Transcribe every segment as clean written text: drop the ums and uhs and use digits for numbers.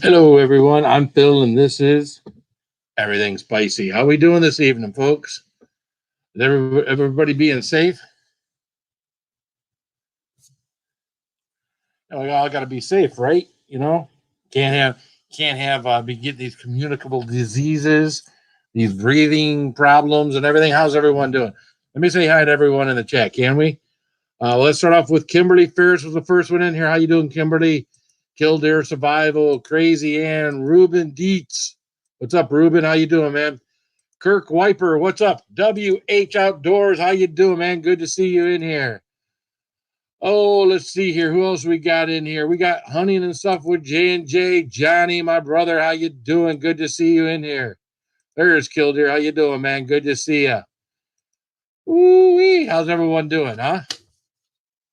Hello, everyone. I'm Phil, and this is Everything Spicy. How we doing this evening, folks? Is everybody being safe? We all got to be safe, right? Can't have be getting these communicable diseases, these breathing problems, and everything. How's everyone doing? Let me say hi to everyone in the chat, can we? Let's start off with Kimberly Ferris was the first one in here. How you doing, Kimberly? Killdeer Survival, Crazy Ann, Ruben Dietz. What's up, Ruben? How you doing, man? Kirk Wiper, what's up? WH Outdoors, how you doing, man? Good to see you in here. Oh, let's see here. Who else we got in here? We got hunting and stuff with J&J. Johnny, my brother, how you doing? Good to see you in here. There's Killdeer. How you doing, man? Good to see you. Ooh-wee. How's everyone doing, huh?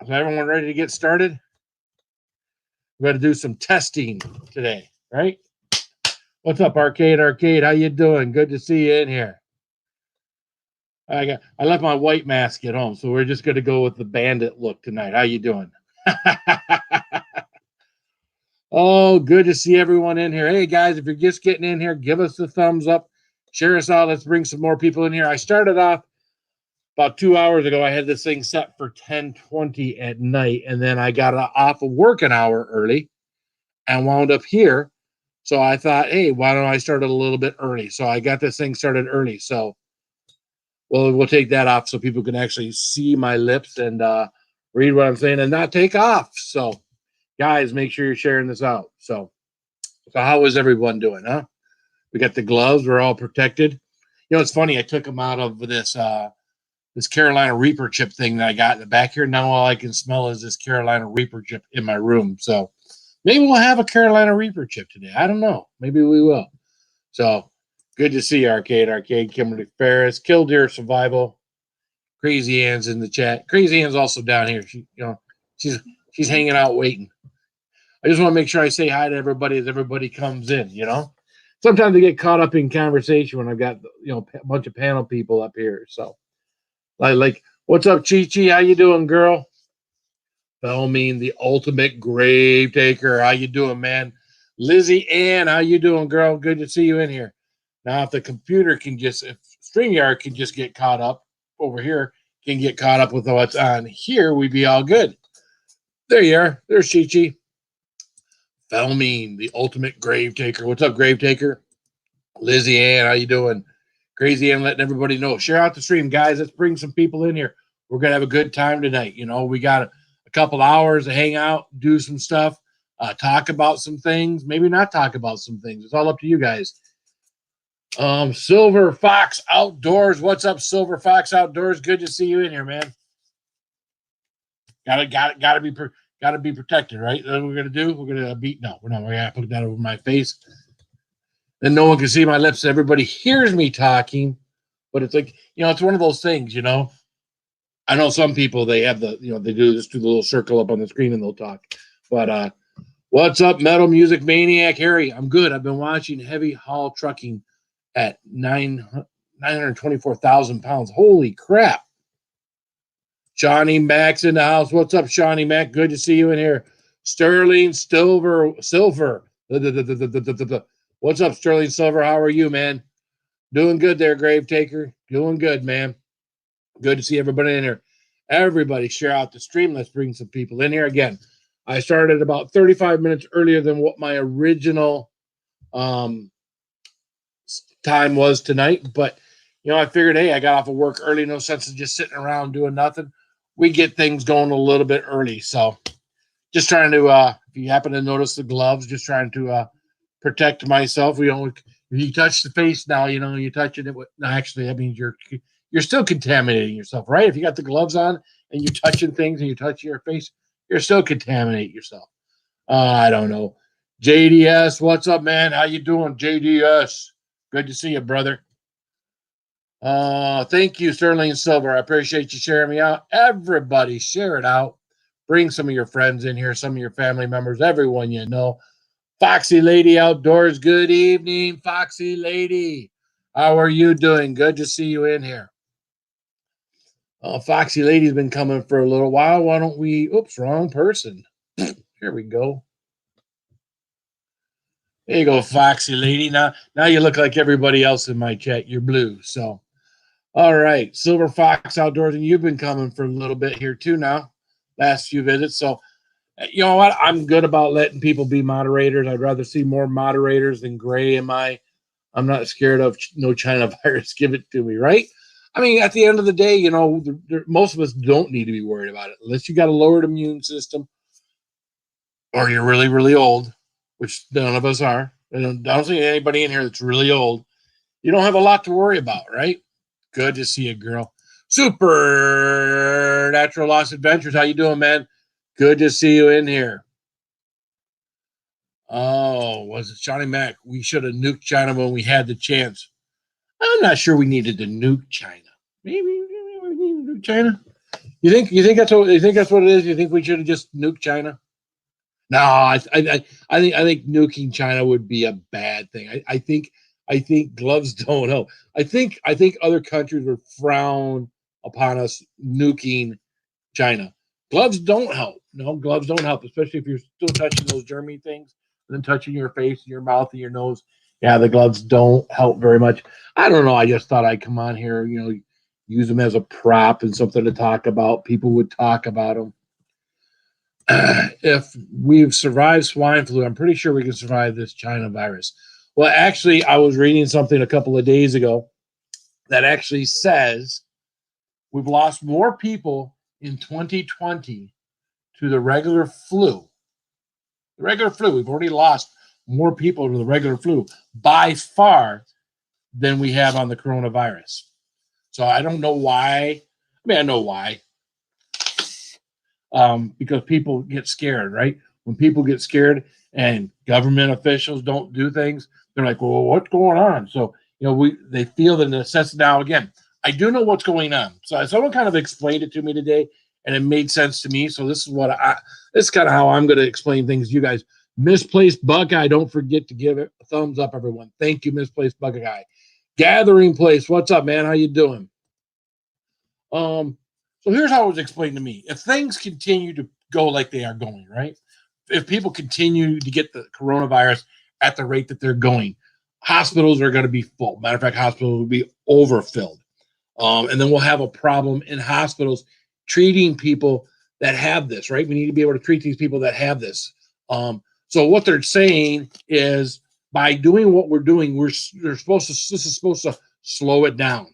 Is everyone ready to get started? We got to do some testing today, right? What's up, Arcade? How you doing? Good to see you in here. I left my white mask at home, so we're just going to go with the bandit look tonight. How you doing? Oh, good to see everyone in here. Hey guys, if you're just getting in here, give us the thumbs up, share us out. Let's bring some more people in here. I started off about 2 hours ago. I had this thing set for 10:20 at night, and then I got off of work an hour early and wound up here. So I thought, hey, why don't I start it a little bit early? So I got this thing started early. So we'll take that off so people can actually see my lips and read what I'm saying and not take off. So, guys, make sure you're sharing this out. So how is everyone doing, huh? We got the gloves. We're all protected. It's funny. I took them out of this Carolina Reaper chip thing that I got in the back here. Now all I can smell is this Carolina Reaper chip in my room. So maybe we'll have a Carolina Reaper chip today. I don't know. Maybe we will. So good to see you, Arcade, Kimberly Ferris, Killdeer Survival, Crazy Ann's in the chat. Crazy Ann's also down here. She's hanging out waiting. I just want to make sure I say hi to everybody as everybody comes in. Sometimes I get caught up in conversation when I've got a bunch of panel people up here. So like what's up, Chi Chi? How you doing, girl? Belmeen, the ultimate grave taker. How you doing, man? Lizzie Ann, how you doing, girl? Good to see you in here. Now, if StreamYard can just get caught up over here, can get caught up with what's on here, we'd be all good. There you are. There's Chi Chi. Felmeen, the ultimate grave taker. What's up, grave taker? Lizzie Ann, how you doing? Crazy Ann letting everybody know. Share out the stream, guys. Let's bring some people in here. We're going to have a good time tonight. We got a couple hours to hang out, do some stuff, talk about some things, maybe not talk about some things. It's all up to you guys. Silver Fox Outdoors. What's up, Silver Fox Outdoors? Good to see you in here, man. Gotta be protected, right? That's what we're gonna do. We're gonna beat. No, we're not. We're gonna put that over my face. Then no one can see my lips. Everybody hears me talking, but it's like it's one of those things. I know some people they have they do the little circle up on the screen and they'll talk. But what's up, Metal Music Maniac Harry? I'm good. I've been watching heavy haul trucking at 924,000 pounds. Holy crap. Shawnee Mack's in the house. What's up, Shawnee Mack? Good to see you in here. Sterling Silver. What's up, Sterling Silver? How are you, man? Doing good there, Grave Taker. Doing good, man. Good to see everybody in here. Everybody share out the stream. Let's bring some people in here. Again, I started about 35 minutes earlier than what my original time was tonight. But, I figured, hey, I got off of work early. No sense in just sitting around doing nothing. We get things going a little bit early. So just trying to, if you happen to notice the gloves, just trying to protect myself. If you touch the face now, you're touching it. Actually, that means you're still contaminating yourself, right? If you got the gloves on and you're touching things and you're touching your face, you're still contaminating yourself. I don't know. JDS, what's up, man? How you doing, JDS? Good to see you, brother. Thank you, Sterling Silver. I appreciate you sharing me out. Everybody, share it out. Bring some of your friends in here, some of your family members, everyone you know. Foxy Lady Outdoors, good evening, Foxy Lady. How are you doing? Good to see you in here. Foxy Lady's been coming for a little while. Why don't we... Oops, wrong person. Here we go. There you go, Foxy lady. Now you look like everybody else in my chat. You're blue. So, all right, Silver Fox Outdoors, and you've been coming for a little bit here too now. Last few visits. So, you know what? I'm good about letting people be moderators. I'd rather see more moderators than gray in my. I'm not scared of no China virus. Give it to me, right? I mean, at the end of the day, you know, most of us don't need to be worried about it unless you got a lowered immune system or you're really, really old, which none of us are. I don't see anybody in here that's really old. You don't have a lot to worry about, right? Good to see you, girl. Super Natural Lost Adventures. How you doing, man? Good to see you in here. Oh, was it Johnny Mac? We should have nuked China when we had the chance. I'm not sure we needed to nuke China. Maybe we need to nuke China. You think that's what it is? You think we should have just nuked China? No, I think nuking China would be a bad thing. I think gloves don't help. I think other countries would frown upon us nuking China. Gloves don't help. No, gloves don't help, especially if you're still touching those germy things and then touching your face and your mouth and your nose. Yeah, the gloves don't help very much. I don't know. I just thought I'd come on here, use them as a prop and something to talk about. People would talk about them. If we've survived swine flu, I'm pretty sure we can survive this China virus. Well, actually, I was reading something a couple of days ago that actually says we've lost more people in 2020 to the regular flu. The regular flu, we've already lost more people to the regular flu by far than we have on the coronavirus. So I don't know why. I mean, I know why. Because people get scared, right? When people get scared and government officials don't do things, they're like, well, what's going on? So, they feel the necessity. Now, again, I do know what's going on. So someone kind of explained it to me today, and it made sense to me. So this is kind of how I'm going to explain things to you guys. Misplaced Buckeye, don't forget to give it a thumbs up, everyone. Thank you, Misplaced Buckeye. Gathering Place, what's up, man? How you doing? So here's how it was explained to me. If things continue to go like they are going, right? If people continue to get the coronavirus at the rate that they're going, hospitals are going to be full. Matter of fact, hospitals will be overfilled. And then we'll have a problem in hospitals treating people that have this, right? We need to be able to treat these people that have this. So what they're saying is by doing what we're doing, this is supposed to slow it down.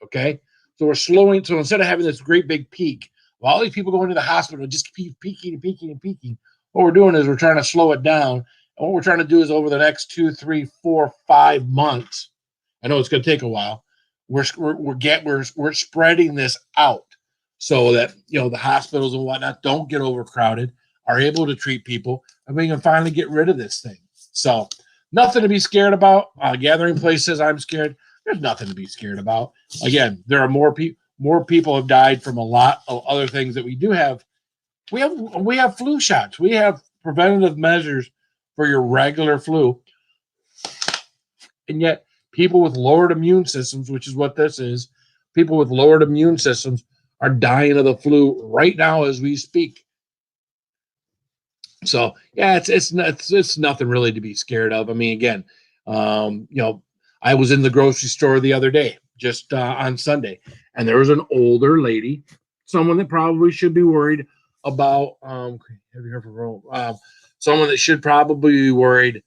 Okay. So we're slowing. So instead of having this great big peak, all these people going to the hospital just keep peaking and peaking and peaking, what we're doing is we're trying to slow it down. And what we're trying to do is over the next 2, 3, 4, 5 months, I know it's going to take a while, we're spreading this out so that the hospitals and whatnot don't get overcrowded, are able to treat people, and we can finally get rid of this thing. So nothing to be scared about. Gathering Place says I'm scared. There's nothing to be scared about. Again, there are more people have died from a lot of other things that we do have. We have flu shots. We have preventative measures for your regular flu. And yet people with lowered immune systems, which is what this is, people with lowered immune systems are dying of the flu right now as we speak. So yeah, it's nothing really to be scared of. I mean, again, I was in the grocery store the other day, just on Sunday, and there was an older lady, someone that probably should be worried about. Have you heard from someone that should probably be worried?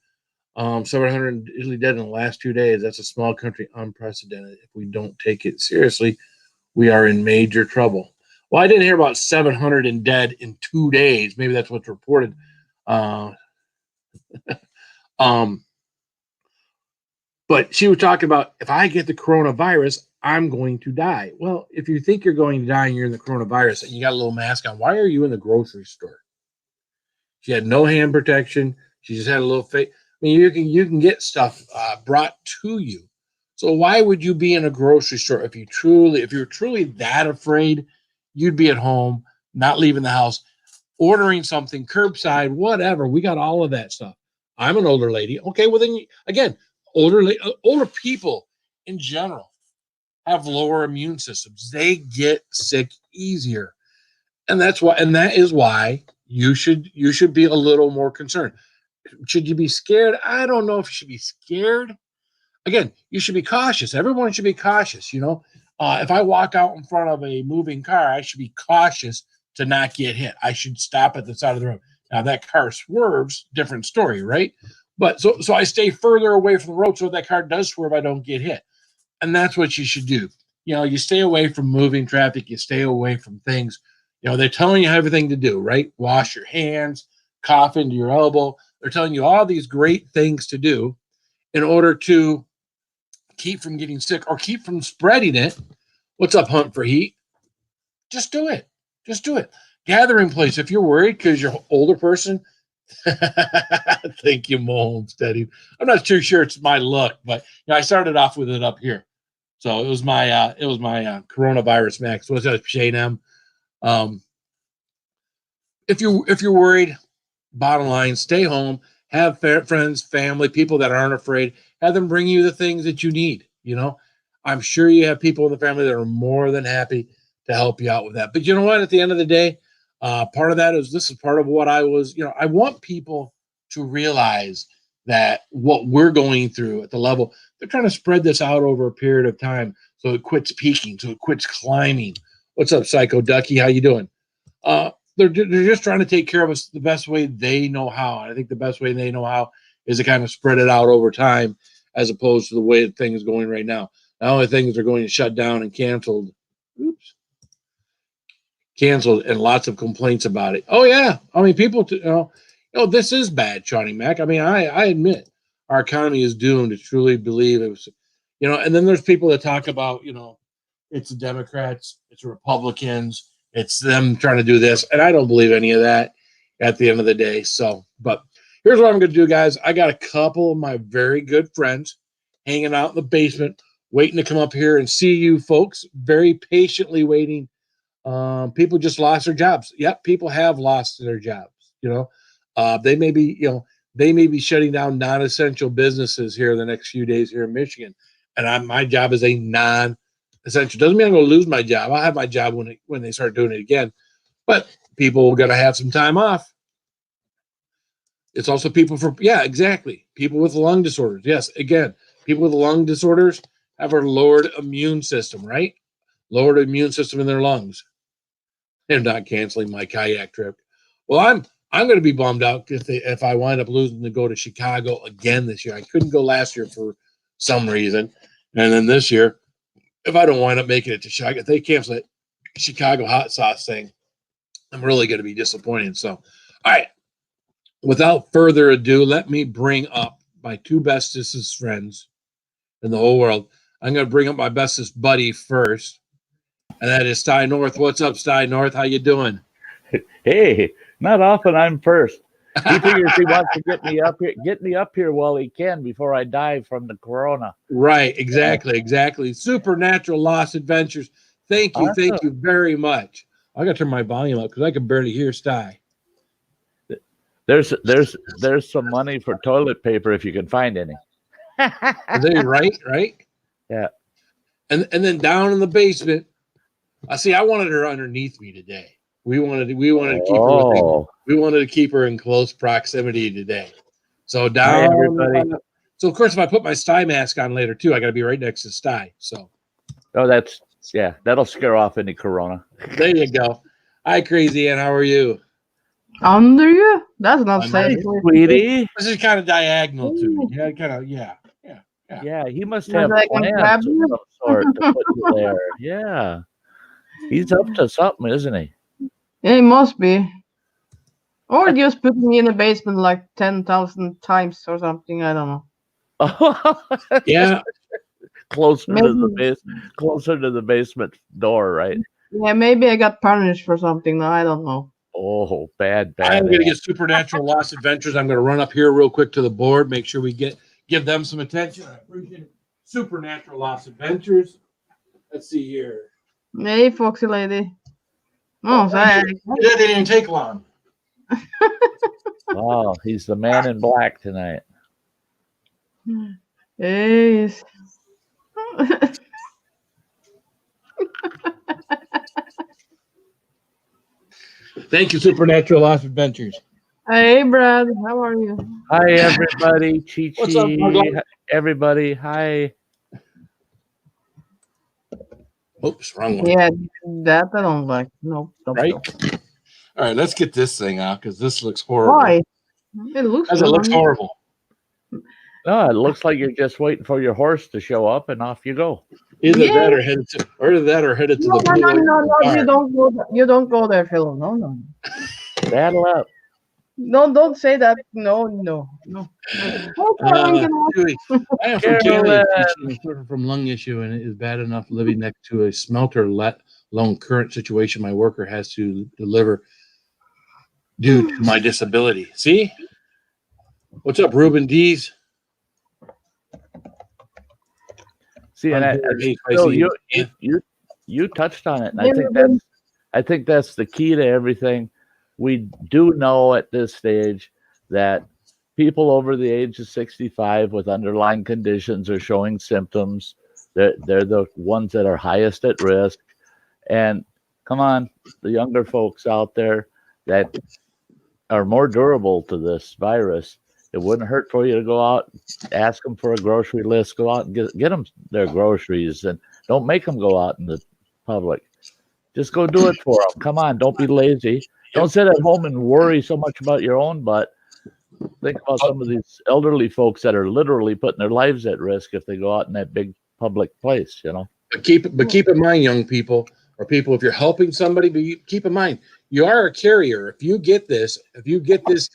700 Italy dead in the last 2 days. That's a small country, unprecedented. If we don't take it seriously, we are in major trouble. Well, I didn't hear about 700 and dead in 2 days. Maybe that's what's reported. But she was talking about, if I get the coronavirus, I'm going to die. Well, if you think you're going to die and you're in the coronavirus and you got a little mask on, why are you in the grocery store? She had no hand protection. She just had a little face. I mean, you can get stuff brought to you. So why would you be in a grocery store if you're truly that afraid? You'd be at home, not leaving the house, ordering something curbside, whatever. We got all of that stuff. I'm an older lady. Okay, well then again, older people in general have lower immune systems. They get sick easier, and that is why you should be a little more concerned. should you be scared? I don't know if you should be scared. Again, you should be cautious. Everyone should be cautious. If I walk out in front of a moving car, I should be cautious to not get hit. I should stop at the side of the road. Now that car swerves, different story, right? But so I stay further away from the road so if that car does swerve, I don't get hit. And that's what you should do. You stay away from moving traffic. You stay away from things. They're telling you everything to do, right? Wash your hands, cough into your elbow. They're telling you all these great things to do in order to keep from getting sick or keep from spreading it. What's up, Hunt for Heat? Just do it. Just do it. Gathering place. If you're worried because you're an older person, thank you, Mo Homesteading. I'm not too sure it's my luck, but I started off with it up here. So it was my coronavirus max. What's up, Shane M? If you're worried, bottom line, stay home. Have friends, family, people that aren't afraid. Have them bring you the things that you need. I'm sure you have people in the family that are more than happy to help you out with that. But you know what? At the end of the day, part of that is this is part of what I was. I want people to realize that what we're going through at the level, they're trying to spread this out over a period of time so it quits peaking, so it quits climbing. What's up, Psycho Ducky? How you doing? They're just trying to take care of us the best way they know how. And I think the best way they know how is to kind of spread it out over time as opposed to the way things are going right now. Now the things are going to shut down and canceled. Canceled and lots of complaints about it. Oh, yeah. I mean, people, this is bad, Johnny Mac. I mean, I admit our economy is doomed to truly believe it was, and then there's people that talk about, it's the Democrats, it's the Republicans, it's them trying to do this. And I don't believe any of that at the end of the day. So, but here's what I'm going to do, guys. I got a couple of my very good friends hanging out in the basement, waiting to come up here and see you folks, very patiently waiting. People just lost their jobs. Yep, people have lost their jobs. They may be shutting down non-essential businesses here in the next few days here in Michigan, and my job is a non-essential. Doesn't mean I'm going to lose my job. I'll have my job when they start doing it again. But people are going to have some time off. It's also people exactly. People with lung disorders. Yes, again, people with lung disorders have a lowered immune system, right? Lowered immune system in their lungs. They're not canceling my kayak trip. Well, I'm going to be bummed out if I wind up losing to go to Chicago again this year. I couldn't go last year for some reason, and then this year, if I don't wind up making it to Chicago, if they cancel it, Chicago hot sauce thing, I'm really going to be disappointed. So, all right. Without further ado, let me bring up my two bestest friends in the whole world. I'm going to bring up my bestest buddy first. And that is Tyne North. What's up, Tyne North? How you doing? Hey, not often I'm first. He figures he wants to get me up here while he can before I die from the corona. Right, exactly. Supernatural Lost Adventures. Thank you very much. I got to turn my volume up because I can barely hear Sty. There's some money for toilet paper if you can find any. Are they right? Yeah. And then down in the basement. I wanted her underneath me today. We wanted to keep her. We wanted to keep her in close proximity today. So down. Hi, everybody. So of course, if I put my Sty mask on later too, I got to be right next to Sty. So. Oh, that'll scare off any corona. There you go. Hi, Crazy Ann. How are you? Under you? That's not safe, sweetie. This is kind of diagonal to me. Yeah, he must have plans of some sort to put you there. Yeah. He's up to something, isn't he? Yeah, he must be. Or just put me in the basement like 10,000 times or something. I don't know. Yeah. Closer to the basement door, right? Yeah, maybe I got punished for something. I don't know. Oh, bad. I'm going to get Supernatural Lost Adventures. I'm going to run up here real quick to the board, make sure we give them some attention. I appreciate it. Supernatural Lost Adventures. Let's see here. Hey, Foxy lady. Oh, sorry. That didn't take long. Oh, he's the man in black tonight. Yes. Thank you, Supernatural Lost Adventures. Hey, Brad. How are you? Hi, everybody. Chi What's up, Mugler? Everybody. Hi. Oops, wrong one. Yeah, that I don't like. No, don't Right? go. All right, let's get this thing out because this looks horrible. Why? It looks Because it good looks on you. horrible. Oh, it looks like you're just waiting for your horse to show up, and off you go. Either Yeah. that or headed to No, the no, no, pool. no, no. Bar. You don't go. You don't go there, Phil. No, no. Saddle up. No, don't say that. No, no, no. Oh, Caroline, get off. Chewy, I am from Canada. Carolyn. Patient suffering from lung issue, and it is bad enough living next to a smelter. Let alone current situation my worker has to deliver due to my disability. See, what's up, Ruben D's? See, and Phil, you touched on it, and I think that's the key to everything. We do know at this stage that people over the age of 65 with underlying conditions are showing symptoms. They're the ones that are highest at risk. And come on, the younger folks out there that are more durable to this virus, it wouldn't hurt for you to go out, ask them for a grocery list, go out and get them their groceries, and don't make them go out in the public. Just go do it for them. Come on, don't be lazy. Don't sit at home and worry so much about your own butt. Think about some of these elderly folks that are literally putting their lives at risk if they go out in that big public place, you know. But keep in mind, young people or people, if you're helping somebody, keep in mind you are a carrier. If you get this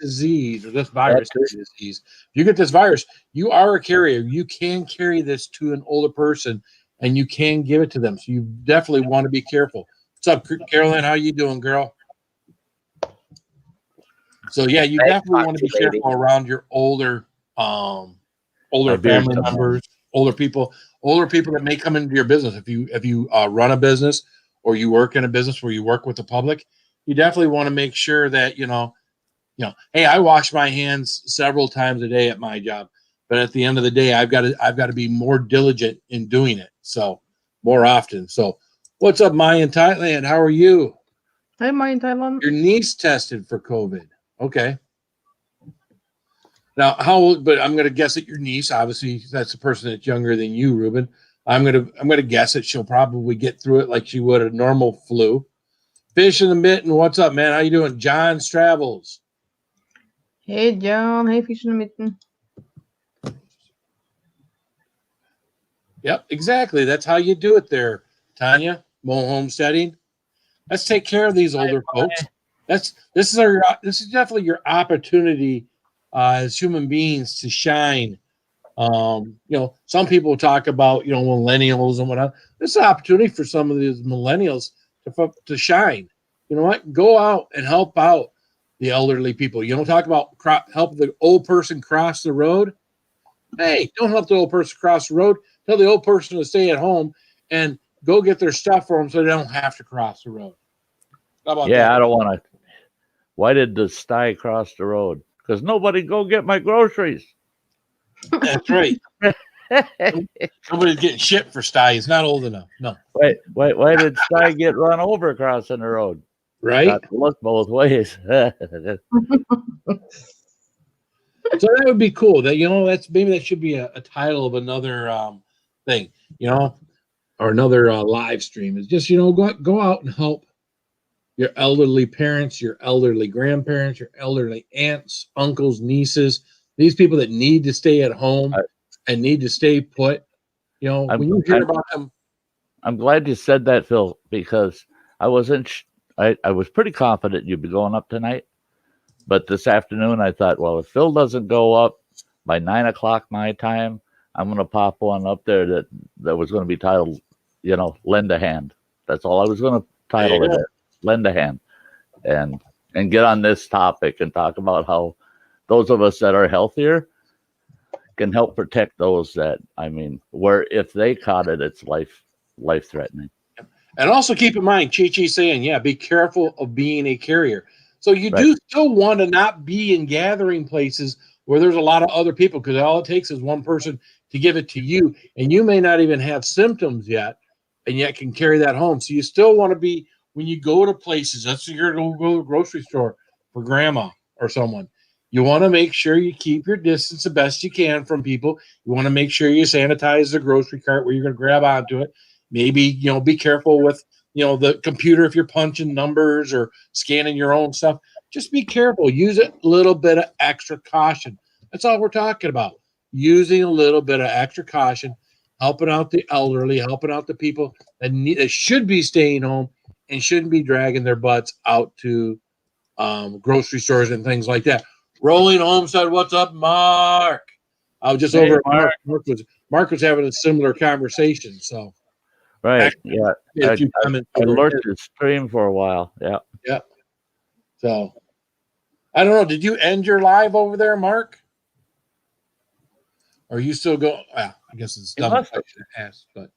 disease or this virus, if you get this virus, you are a carrier. You can carry this to an older person, and you can give it to them. So you definitely want to be careful. What's up, Carolyn? How you doing, girl? So yeah, you definitely want to be careful around your older family members, older people that may come into your business. If you run a business or you work in a business where you work with the public, you definitely want to make sure that you know, hey, I wash my hands several times a day at my job, but at the end of the day, I've got to be more diligent in doing it. So more often. So what's up, Maya in Thailand? How are you? Hey, Maya in Thailand. Your niece tested for COVID. Okay. Now, how old? But I'm going to guess that your niece, obviously, that's a person that's younger than you, Ruben. I'm going to guess that she'll probably get through it like she would a normal flu. Fish in the mitten. What's up, man? How you doing, John's Travels? Hey, John. Hey, Fish in the mitten. Yep, exactly. That's how you do it, there, Tanya. Mo homesteading. Let's take care of these older folks. This is definitely your opportunity as human beings to shine. Some people talk about millennials and whatnot. This is an opportunity for some of these millennials to shine. You know what? Go out and help out the elderly people. You don't talk about help the old person cross the road. Hey, don't help the old person cross the road. Tell the old person to stay at home and go get their stuff for them so they don't have to cross the road. How about that? I don't want to. Why did the sty cross the road? Because nobody go get my groceries. That's right. Nobody's getting shit for Sty. He's not old enough. No. Wait. Why did Sty get run over crossing the road? Right. Got to look both ways. So that would be cool. That that should be a title of another thing, or another live stream. Is just go out and help your elderly parents, your elderly grandparents, your elderly aunts, uncles, nieces. These people that need to stay at home and need to stay put. When you hear about them. I'm glad you said that, Phil, because I wasn't. I was pretty confident you'd be going up tonight, but this afternoon I thought, well, if Phil doesn't go up by 9 o'clock my time, I'm going to pop one up there that was going to be titled, lend a hand. That's all I was going to title it. Lend a hand, and get on this topic and talk about how those of us that are healthier can help protect those that, where if they caught it, it's life threatening. And also keep in mind, Chi saying, be careful of being a carrier. So you do still want to not be in gathering places where there's a lot of other people, because all it takes is one person to give it to you, and you may not even have symptoms yet, and yet can carry that home. So you still want to be, when you go to places, let's say you're going to go to a grocery store for grandma or someone. You want to make sure you keep your distance the best you can from people. You want to make sure you sanitize the grocery cart where you're going to grab onto it. Maybe, be careful with, the computer if you're punching numbers or scanning your own stuff. Just be careful. Use a little bit of extra caution. That's all we're talking about. Using a little bit of extra caution, helping out the elderly, helping out the people that should be staying home and shouldn't be dragging their butts out to grocery stores and things like that. Rolling Homestead, what's up, Mark? I was just over at Mark. Mark was having a similar conversation. So, right, yeah. I lurked the stream for a while. Yeah. So, I don't know. Did you end your live over there, Mark? Or are you still going? Well, I guess it's dumb question to ask, but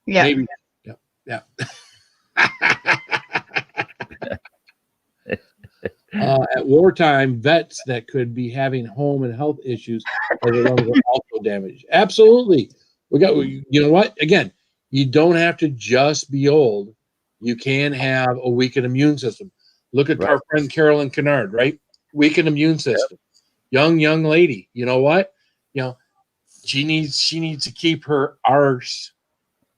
maybe. Yeah. At wartime, vets that could be having home and health issues are the ones that are also damaged. Absolutely. You know what? Again, you don't have to just be old. You can have a weakened immune system. Look at our friend Carolyn Kennard, right? Weakened immune system. Yep. Young lady. You know what? She needs to keep her arse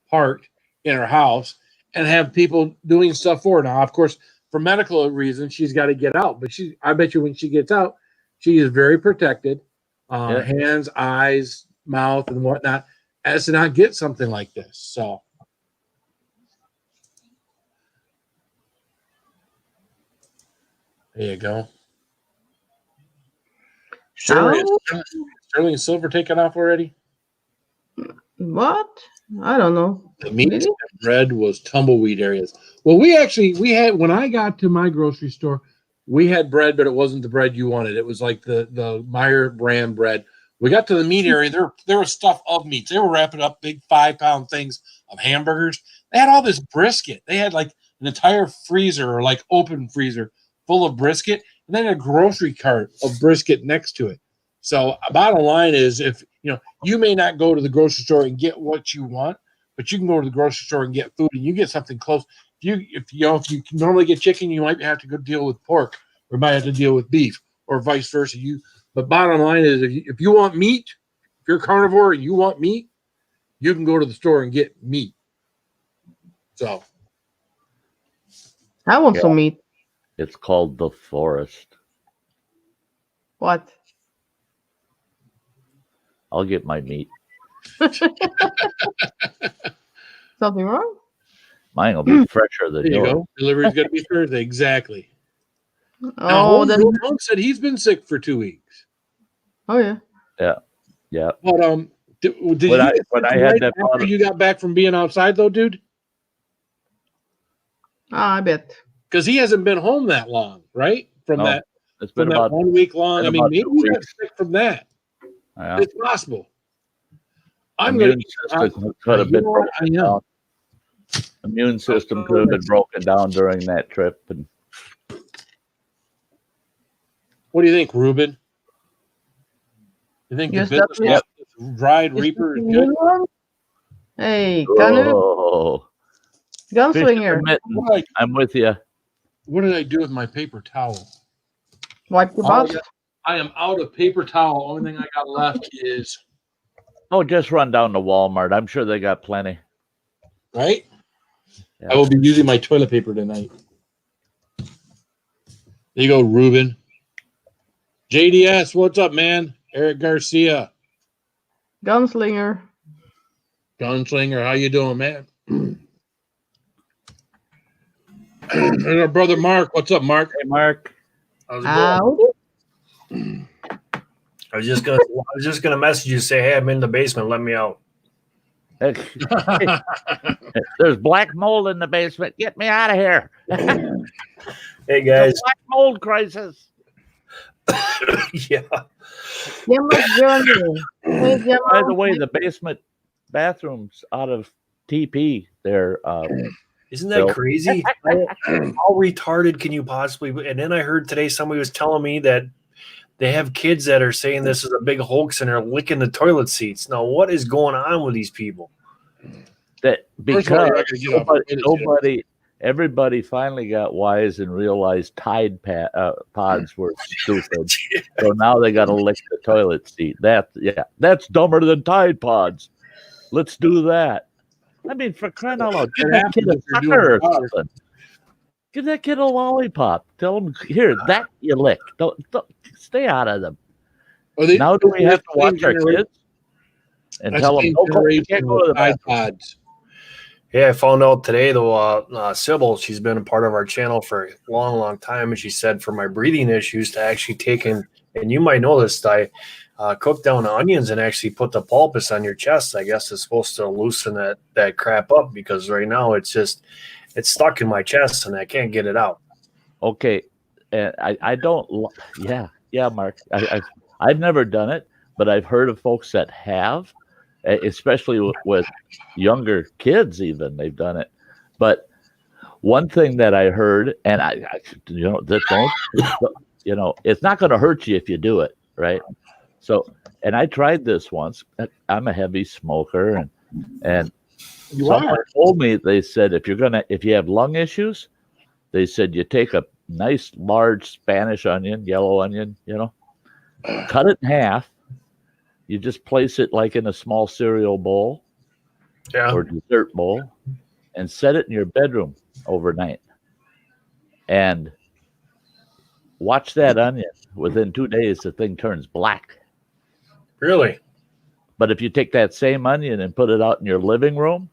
parked in her house and have people doing stuff for her. Now, of course, for medical reasons, she's got to get out. But I bet you when she gets out, she is very protected, hands, eyes, mouth, and whatnot, as to not get something like this. So, there you go. Sterling Silver taken off already? What? I don't know. The meat and bread was tumbleweed areas. Well, we had, when I got to my grocery store, we had bread, but it wasn't the bread you wanted. It was like the Meijer brand bread. We got to the meat area. There was stuff of meats. They were wrapping up big 5-pound things of hamburgers. They had all this brisket. They had like an entire freezer or like open freezer full of brisket, and then a grocery cart of brisket next to it. So bottom line is, if you may not go to the grocery store and get what you want, but you can go to the grocery store and get food, and you get something close. If you normally get chicken, you might have to go deal with pork, or might have to deal with beef, or vice versa. But bottom line is, if you want meat, if you're a carnivore and you want meat, you can go to the store and get meat. So I want some meat. It's called the forest. What? I'll get my meat. Something wrong? Mine will be fresher than there you yours. go. Delivery's going to be Thursday. Exactly. Oh, now, Holmes said he's been sick for 2 weeks. Oh yeah. Yeah. But did you after you got back from being outside though, dude? I bet. Because he hasn't been home that long, right? It's been about 1 week long. I mean, maybe he got sick from that. Yeah. It's possible. Immune system could have been broken down. Immune system could have been broken down during that trip. And what do you think, Ruben? You think the business dried reaper is good? Hey, Gunslinger. I'm with you. What did I do with my paper towel? Wipe your butt. I am out of paper towel. Only thing I got left is. Oh, just run down to Walmart. I'm sure they got plenty. Right? Yeah. I will be using my toilet paper tonight. There you go, Ruben. JDS, what's up, man? Eric Garcia. Gunslinger. How you doing, man? And our brother Mark. What's up, Mark? Hey, Mark. How's it going? I was just gonna message you, say, hey, I'm in the basement, let me out. There's black mold in the basement. Get me out of here. Hey guys. Black mold crisis. Yeah. Gemma's journey. Hey, Gemma. By the way, the basement bathrooms out of TP, they're isn't that crazy? How retarded can you possibly be? And then I heard today somebody was telling me that they have kids that are saying this is a big hoax and are licking the toilet seats. Now, what is going on with these people? That because everybody finally got wise and realized Tide pods were stupid. So now they got to lick the toilet seat. That's dumber than Tide pods. Let's do that. I mean, for crying out loud, give that kid a sucker or something. Give that kid a lollipop. Tell him, here, that you lick. Don't stay out of them. Now do we have to watch our kids and tell them, you can't go to the iPods? Yeah, I found out today, though, Sybil, she's been a part of our channel for a long, long time, and she said for my breathing issues to actually take in, and you might know this, I cook down onions and actually put the pulpus on your chest. I guess it's supposed to loosen that crap up, because right now it's stuck in my chest and I can't get it out. Okay, and I don't, Mark, I've never done it, but I've heard of folks that have. Especially with younger kids, even they've done it. But one thing that I heard, and it's not going to hurt you if you do it, right? So, and I tried this once. I'm a heavy smoker, and someone told me, they said if you have lung issues, they said you take a nice large Spanish onion, yellow onion, cut it in half. You just place it like in a small cereal bowl or dessert bowl and set it in your bedroom overnight. And watch that onion. Within 2 days, the thing turns black. Really? But if you take that same onion and put it out in your living room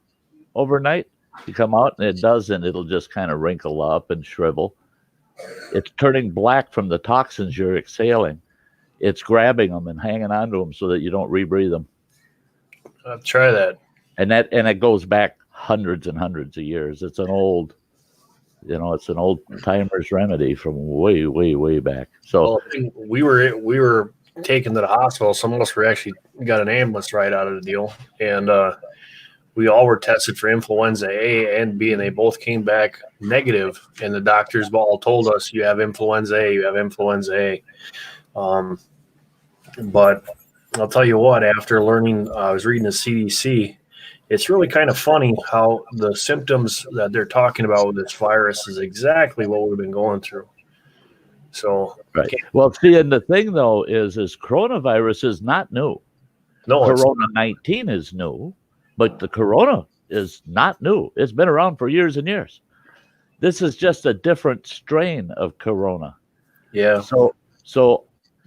overnight, you come out and it doesn't. It'll just kind of wrinkle up and shrivel. It's turning black from the toxins you're exhaling. It's grabbing them and hanging onto them so that you don't rebreathe them. I'll try that. And it goes back hundreds and hundreds of years. It's an old, it's an old timer's remedy from way, way, way back. So we were taken to the hospital. Some of us were actually got an ambulance ride out of the deal, and we all were tested for influenza A and B, and they both came back negative. And the doctors all told us, "You have influenza A. You have influenza A." But I'll tell you what, after learning, I was reading the CDC, it's really kind of funny how the symptoms that they're talking about with this virus is exactly what we've been going through. So, right. Well, see, and the thing though is coronavirus is not new. No, Corona-19 is new, but the corona is not new. It's been around for years and years. This is just a different strain of corona. Yeah. So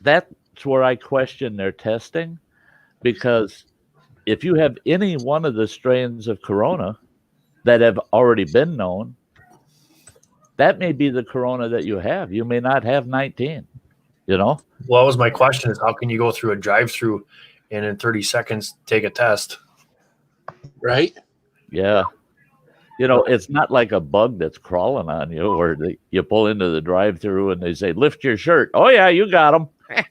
that's where I question their testing, because if you have any one of the strains of corona that have already been known, that may be the corona that you have. You may not have 19, Well, that was my question, is how can you go through a drive-through and in 30 seconds take a test? Right? Yeah. It's not like a bug that's crawling on you, or you pull into the drive-through and they say, lift your shirt. Oh, yeah, you got him. He's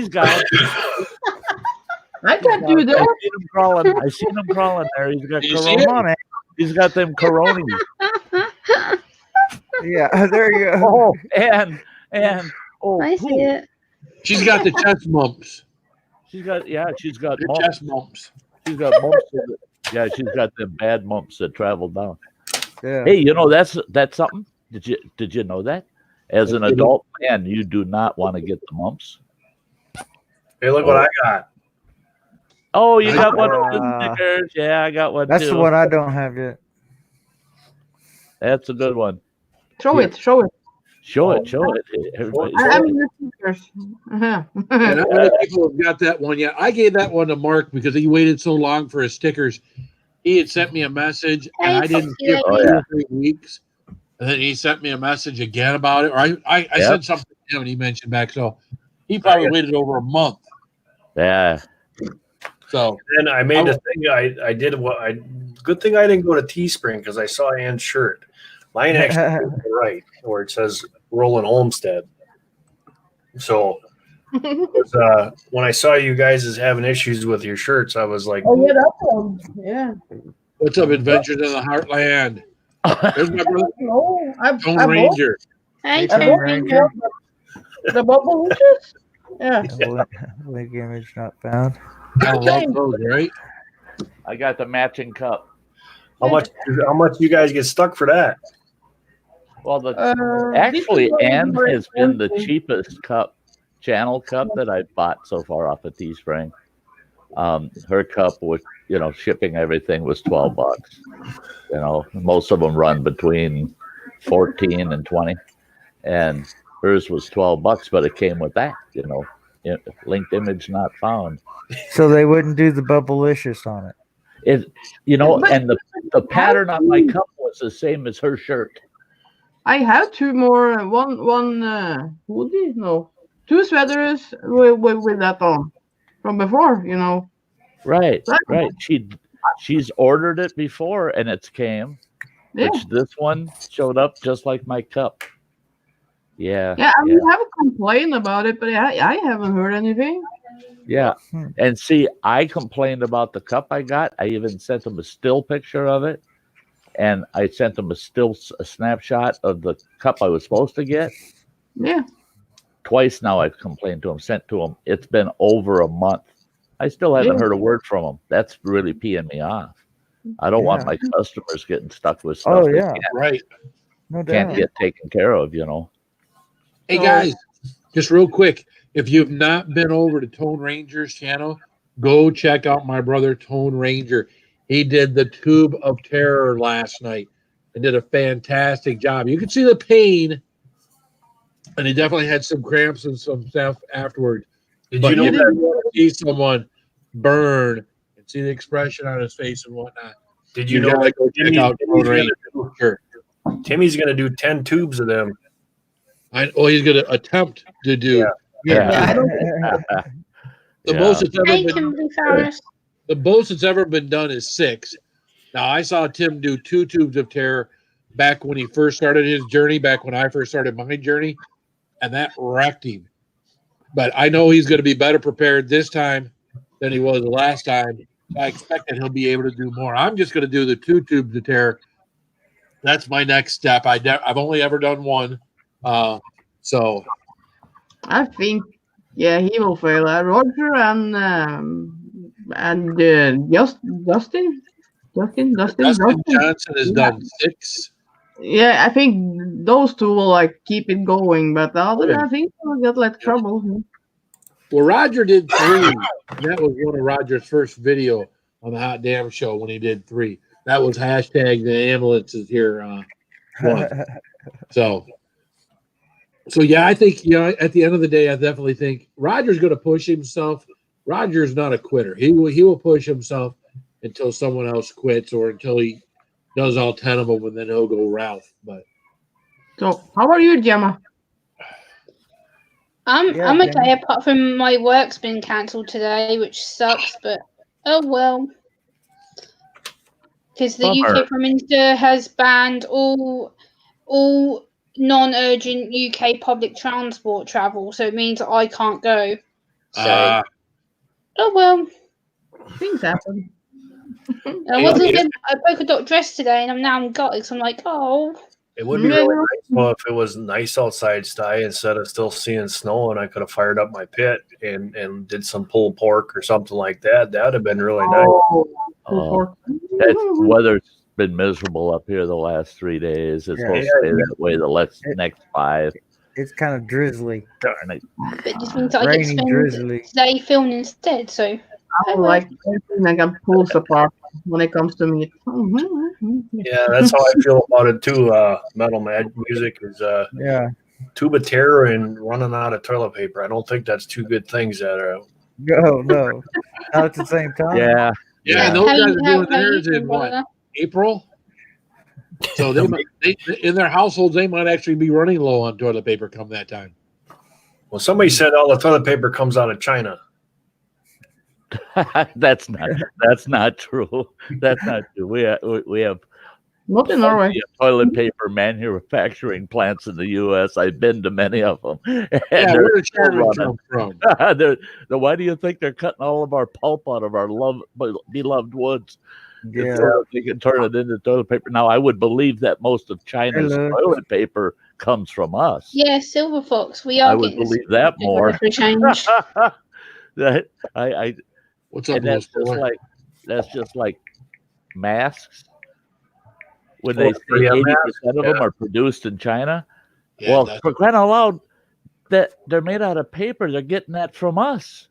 got him. I can't do that. I seen him crawling there. He's got corona. He's got them coronas. Yeah, there you go. I see it. She's got the chest mumps. She's got mumps. Chest mumps. She's got mumps. She's got them bad mumps that travel down. Yeah. Hey, that's something. Did you know that? As an adult man, you do not want to get the mumps. Hey, look what I got. Oh, you got one of the stickers. Yeah, I got one. That's too. the one I don't have yet. That's a good one. Show it. Show it. I mean the stickers. Uh-huh. And other people have got that one yet. I gave that one to Mark because he waited so long for his stickers. He had sent me a message, and I didn't get 2 or 3 weeks. And then he sent me a message again about it. Or I said something to him, and he mentioned back. So he probably waited over a month. Yeah. So then I made the thing. I did good thing I didn't go to Teespring, because I saw Ann's shirt. Mine actually right where it says Roland Olmsted. So when I saw you guys as having issues with your shirts, I was like, "Oh yeah, that one, yeah." What's up, Adventures in the Heartland? There's my brother, Stone Ranger. Hi, Stone Ranger. The bubble luchas? Yeah. Link image not found. I love those, right? I got the matching cup. How much you guys get stuck for that? Well, actually, this is Anne very has been the expensive. cheapest channel cup that I bought so far off of Teespring. Her cup was, shipping everything was $12. Most of them run between 14 and 20, and hers was $12, but it came with that, linked image not found. So they wouldn't do the bubblicious on it. And the pattern on my cup was the same as her shirt. I have two more. One hoodie, no, two sweaters with that on from before. Right. She's ordered it before and it's came. Yeah. Which this one showed up just like my cup. Yeah. Yeah, I haven't complained about it, but I haven't heard anything. Yeah. And see, I complained about the cup I got. I even sent them a still picture of it. And I sent them a snapshot of the cup I was supposed to get. Yeah. Twice now I've complained to them, sent to them. It's been over a month. I still haven't heard a word from them. That's really peeing me off. I don't want my customers getting stuck with stuff. Oh, yeah. Right. No doubt. Can't get taken care of, Hey, guys, just real quick. If you've not been over to Tone Ranger's channel, go check out my brother, Tone Ranger. He did the Tube of Terror last night and did a fantastic job. You can see the pain, and he definitely had some cramps and some stuff afterwards. Did But you know you that? didn't want to see someone burn and see the expression on his face and whatnot. Did you You know gotta go check out Tone Ranger. Sure. Timmy's going to do 10 tubes of them? He's going to attempt to do. Yeah, I don't. The most it's ever Hey, been. Kimberly Farris. The most that's ever been done is 6. Now, I saw Tim do 2 tubes of terror back when he first started his journey, back when I first started my journey, and that wrecked him. But I know he's going to be better prepared this time than he was the last time. I expect that he'll be able to do more. I'm just going to do the 2 tubes of terror. That's my next step. I've only ever done 1. So I think, he will fail. Roger and Dustin Johnson has done 6. Yeah, I think those two will keep it going, but the other, I think will get trouble. Well, Roger did 3. That was one of Roger's first video on the Hot Damn Show when he did 3. That was hashtag the ambulance is here. 1. So yeah, I think at the end of the day, I definitely think Roger's going to push himself. Roger's not a quitter. He will push himself until someone else quits or until he does all 10 of them, and then he'll go Ralph. But so, how are you, Gemma? I'm okay, apart from my work's been cancelled today, which sucks, but oh well. Because the UK Prime Minister has banned all non-urgent UK public transport travel, so it means I can't go. So, oh well. Things happen. I wasn't in a polka dot dress today, and I'm gutted. So I'm like, oh. It would be really nice if it was nice outside, Sty, instead of still seeing snow, and I could have fired up my pit and did some pulled pork or something like that. That would have been really nice. That weather's been miserable up here the last 3 days. It's supposed to stay that way the next 5. It's kind of drizzly. Darn it. But it just means I get to spend today filming instead. So I like everything I can pull apart when it comes to meat. Yeah, that's how I feel about it too. Metal music is tube of terror and running out of toilet paper. I don't think that's 2 good things that are. No, not at the same time. Yeah. And those guys are doing theirs in what? April? So they in their households, they might actually be running low on toilet paper come that time. Well, somebody said all the toilet paper comes out of China. That's not true. That's not true. We have not in Norway. Toilet paper manufacturing plants in the U.S. I've been to many of them. Yeah, where does Sherman come from? Why do you think they're cutting all of our pulp out of our beloved woods? Yeah, so they can turn it into toilet paper. Now, I would believe that most of China's toilet paper comes from us. Yeah, Silver Fox. We are. I would believe that more. What's up? That's just like masks. when they say 80% of them are produced in China. Yeah, well, for crying out loud, that they're made out of paper. They're getting that from us.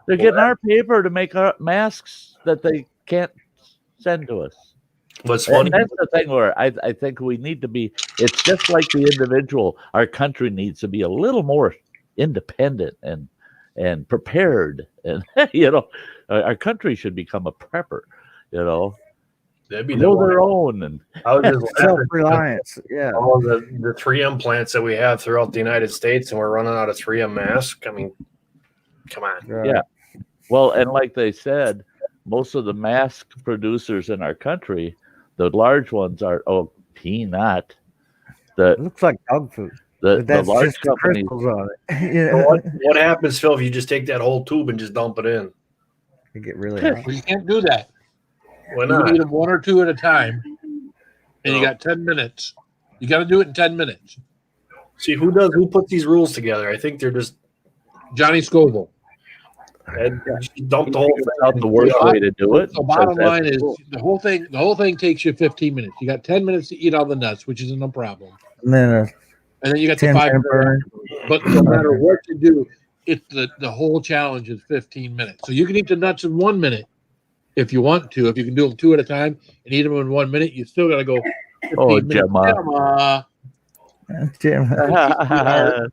They're getting our paper to make our masks that they can't send to us. What's funny? That's the thing where I think we need to be. It's just like the individual. Our country needs to be a little more independent and prepared. And our country should become a prepper. That'd be know their own and self-reliance. Yeah, all the 3M plants that we have throughout the United States, and we're running out of 3M masks. I mean, come on. Right. Yeah. Well, and like they said, most of the mask producers in our country, the large ones are peanut. It looks like dog food. The large just companies on it. So what happens, Phil, if you just take that whole tube and just dump it in? You get really hot. Well, you can't do that. Why not? You need them 1 or 2 at a time, and you got 10 minutes. You got to do it in 10 minutes. See, who puts these rules together? I think they're just Johnny Scoville. Dump the whole thing. out the worst way to do it. The bottom line is the whole thing takes you 15 minutes. You got 10 minutes to eat all the nuts, which isn't no problem. And then And then you got the 10 5 burn. But no matter what you do, it's the whole challenge is 15 minutes. So you can eat the nuts in 1 minute if you want to. If you can do them 2 at a time and eat them in 1 minute, you still got to go. 15 minutes. Gemma. Gemma.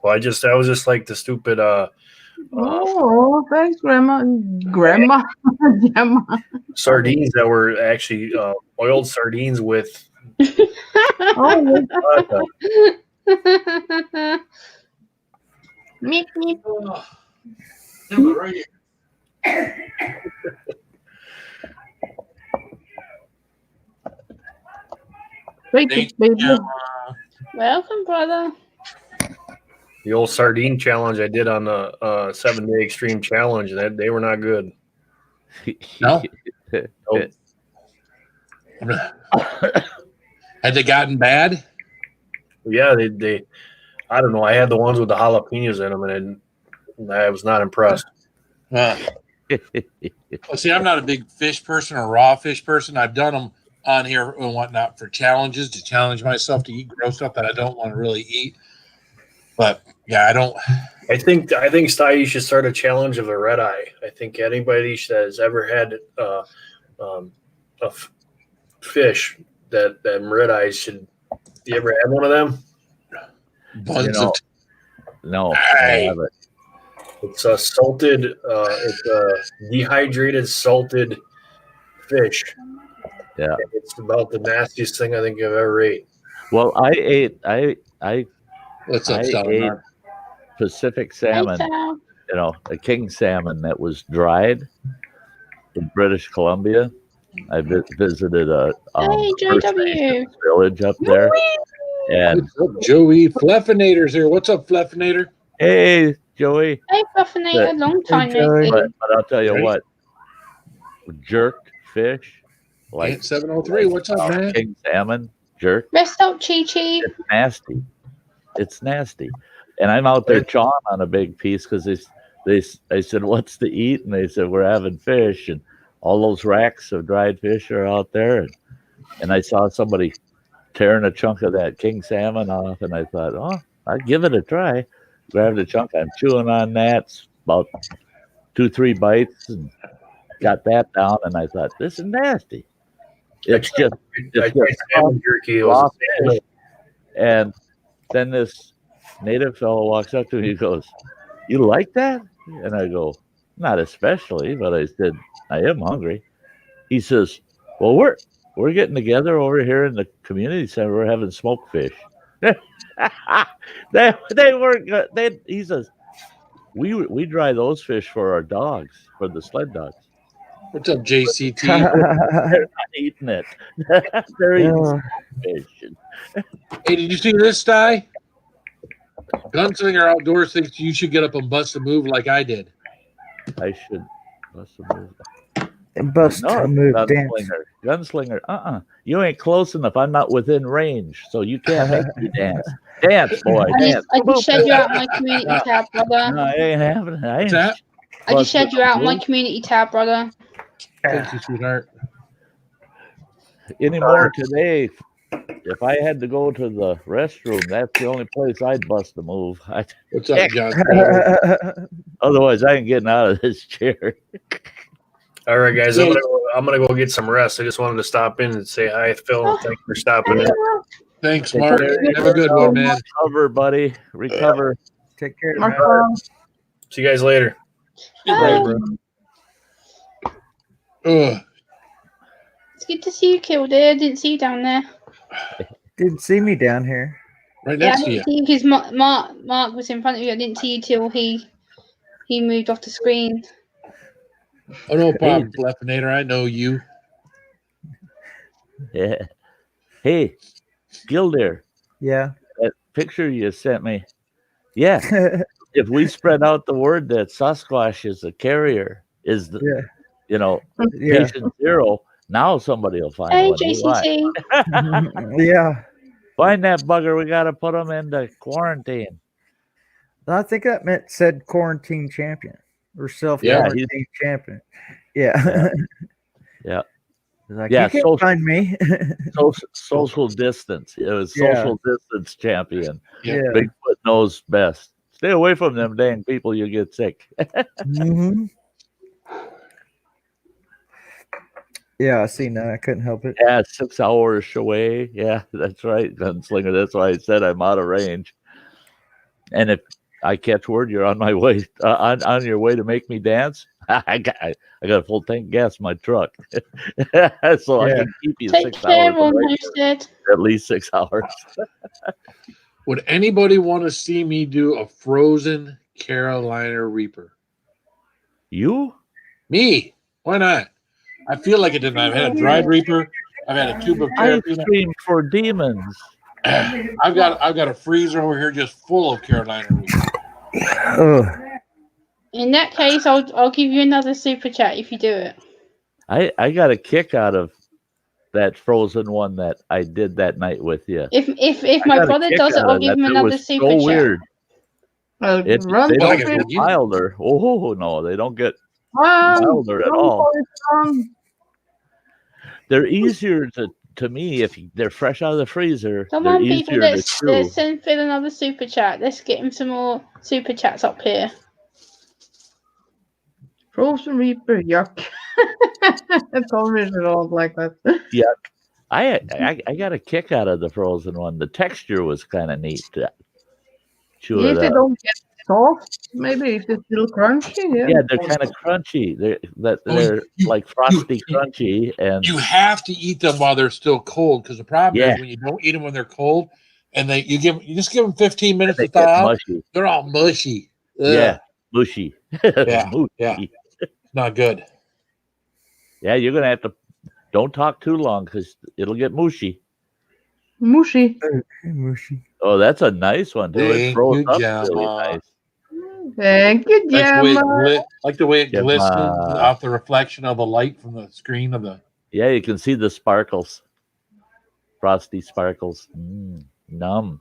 Well, that was just like the stupid. Oh, thanks, Grandma. Gemma. Sardines that were actually oiled sardines with. Oh, meep, meep. Right here. Take it, baby. Welcome, brother. The old sardine challenge I did on the 7-day extreme challenge. That they were not good. No. Nope. Had they gotten bad? Yeah, they. I don't know. I had the ones with the jalapenos in them, and I was not impressed. Well, see, I'm not a big fish person or raw fish person. I've done them on here and whatnot for challenges to challenge myself to eat gross stuff that I don't want to really eat. But yeah, I don't. I think Sty should start a challenge of the red eye. I think anybody that has ever had fish that red eyes should. You ever had one of them? No, I haven't. It's a salted. It's a dehydrated salted fish. Yeah, it's about the nastiest thing I think I've ever ate. Well, I ate What's up, ate Pacific salmon. A king salmon that was dried in British Columbia. I visited a First Nations village up there. And Joey Fleffinator's here. What's up, Fleffinator? Hey, Joey. Hey, Fleffinator, long time no see. But I'll tell you what, jerked fish, like 703. What's up, man? King salmon, jerk. Rest up, Chi Chi. It's nasty. It's nasty. And I'm out there chawing on a big piece because I said, what's to eat? And they said, we're having fish. And all those racks of dried fish are out there. And I saw somebody tearing a chunk of that king salmon off. And I thought, oh, I'd give it a try. Grabbed a chunk. I'm chewing on that. About 2-3 bites and got that down. And I thought, this is nasty. It's just salmon jerky. raw fish. And then this native fellow walks up to me. He goes, "You like that?" And I go, "Not especially," but I said, "I am hungry." He says, "Well, we're getting together over here in the community center. We're having smoked fish." they weren't good. He says, "We dry those fish for our dogs, for the sled dogs." What's up, JCT? They're not eating it. They're eating fish. Hey, did you see this, Ty? Gunslinger Outdoors thinks you should get up and bust a move like I did. I should bust a move. Bust a move, Gunslinger. You ain't close enough. I'm not within range, so you can't make me dance. Dance, boy, dance. I just shared you out my community tab, brother. No, I ain't having it. I just shared you out my community tab, brother. Thank you, sweetheart. anymore today. If I had to go to the restroom, that's the only place I'd bust a move. What's up, John? Otherwise, I ain't getting out of this chair. All right, guys, I'm gonna go get some rest. I just wanted to stop in and say hi, Phil. Thanks for stopping in. Thanks, Mark. Have a good one, man. Recover, buddy. Recover. Take care, Mark, man. See you guys later. Bye, bro. Ugh. It's good to see you, Kildare. I didn't see you down there. Didn't see me down here. Right Yeah, I next to you. didn't see you because Mark was in front of you. I didn't see you till he moved off the screen. Oh, no problem, Blephinator. I know you. Yeah. Hey, Gilder, Yeah. that picture you sent me. Yeah. If we spread out the word that Sasquatch is a carrier, is the Yeah. patient zero, now somebody will find Hey, one. JCC. Yeah. Find that bugger. We got to put him into quarantine. I think that said quarantine champion or self-quarantine champion. Yeah. Yeah. Like, Yeah, you can't find me. Social distance. It was social distance champion. Yeah. Bigfoot knows best. Stay away from them dang people. You get sick. Mm-hmm. Yeah, I seen that. I couldn't help it. Yeah, 6 hours away. Yeah, that's right, Gunslinger. That's why I said I'm out of range. And if I catch word you're on my way, on your way to make me dance, I got a full tank of gas in my truck, so I can keep you Take 6 care, hours. Homestead. At least 6 hours. Would anybody want to see me do a frozen Carolina Reaper? You? Me? Why not? I feel like it didn't. I've had a dried Reaper. I've had a tube of Ice Carolina. cream for demons. I've got a freezer over here just full of Carolina Reaper. Oh, In that case, I'll give you another super chat if you do it. I got a kick out of that frozen one that I did that night with you. If my brother does it, I'll give him another super chat. Weird. Well, They run don't for get it. milder. Oh no, they don't get Run, milder at run all. for it, run. They're easier to me if they're fresh out of the freezer. Come They're on, people, easier to chew. let's send Phil another super chat. Let's get him some more super chats up here. Frozen Reaper, yuck. I told me don't like that. Yuck. I got a kick out of the frozen one. The texture was kind of neat. Chew If it they up. don't get soft, maybe if they're still crunchy. Yeah, they're kind of crunchy. They're like frosty crunchy, and You have to eat them while they're still cold, because the problem is when you don't eat them when they're cold, and you just give them 15 minutes to thaw out, they're all mushy. Ugh. Yeah, mushy. Yeah, mushy. yeah, not good. Yeah, you're gonna have to. Don't talk too long because it'll get mushy. Mushy. Mushy. Oh, that's a nice one too. It froze up really nice. Thank you, Gemma. Like the way it glistens off the reflection of the light from the screen of the. Yeah, you can see the sparkles, frosty sparkles. Numb.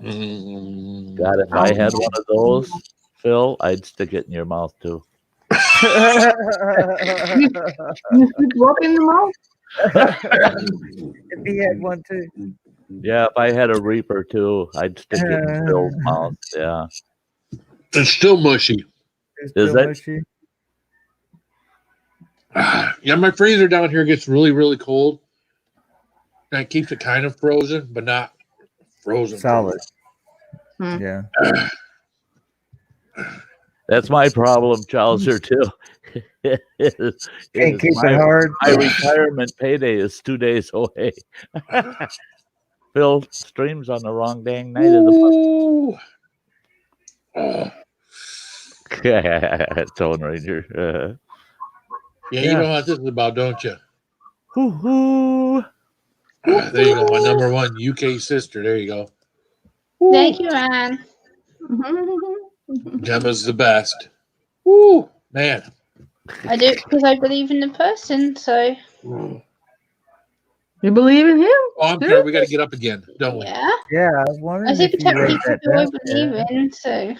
Mm. God, if I had one of those, Phil, I'd stick it in your mouth too. You stick what in the mouth? If he had one too. Yeah, if I had a Reaper too, I'd stick it in Phil's mouth. Yeah. It's still mushy. Is it? Mushy? Yeah, my freezer down here gets really, really cold. That keeps it kind of frozen, but not frozen. Solid. Yeah. That's my problem, Chowser, too. Can't keep it hard. My retirement payday is 2 days away. Phil streams on the wrong dang night of the month. Tone Ranger. Yeah, you know what this is about, don't you? Hoo-hoo. There you go, my number one UK sister. There you go. Thank you, Anne. Gemma's the best. Woo, man. I do it because I believe in the person, so. You believe in him? Oh, I'm sorry. We got to get up again, don't we? Yeah. Yeah, I was wondering I say if you protect wrote people that who I down. believe in, so.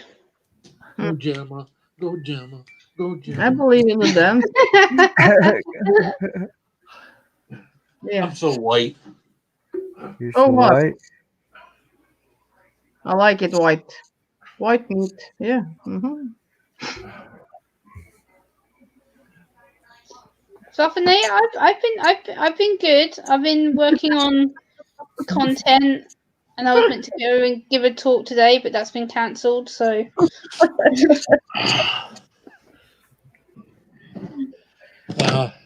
Go Gemma. Go Gemma. I believe in the dance. Yeah. I'm so white. You're Oh, so what? white. I like it white. White meat. Yeah. Mm-hmm. So for me, I've been good. I've been working on content, and I was meant to go and give a talk today, but that's been cancelled. So,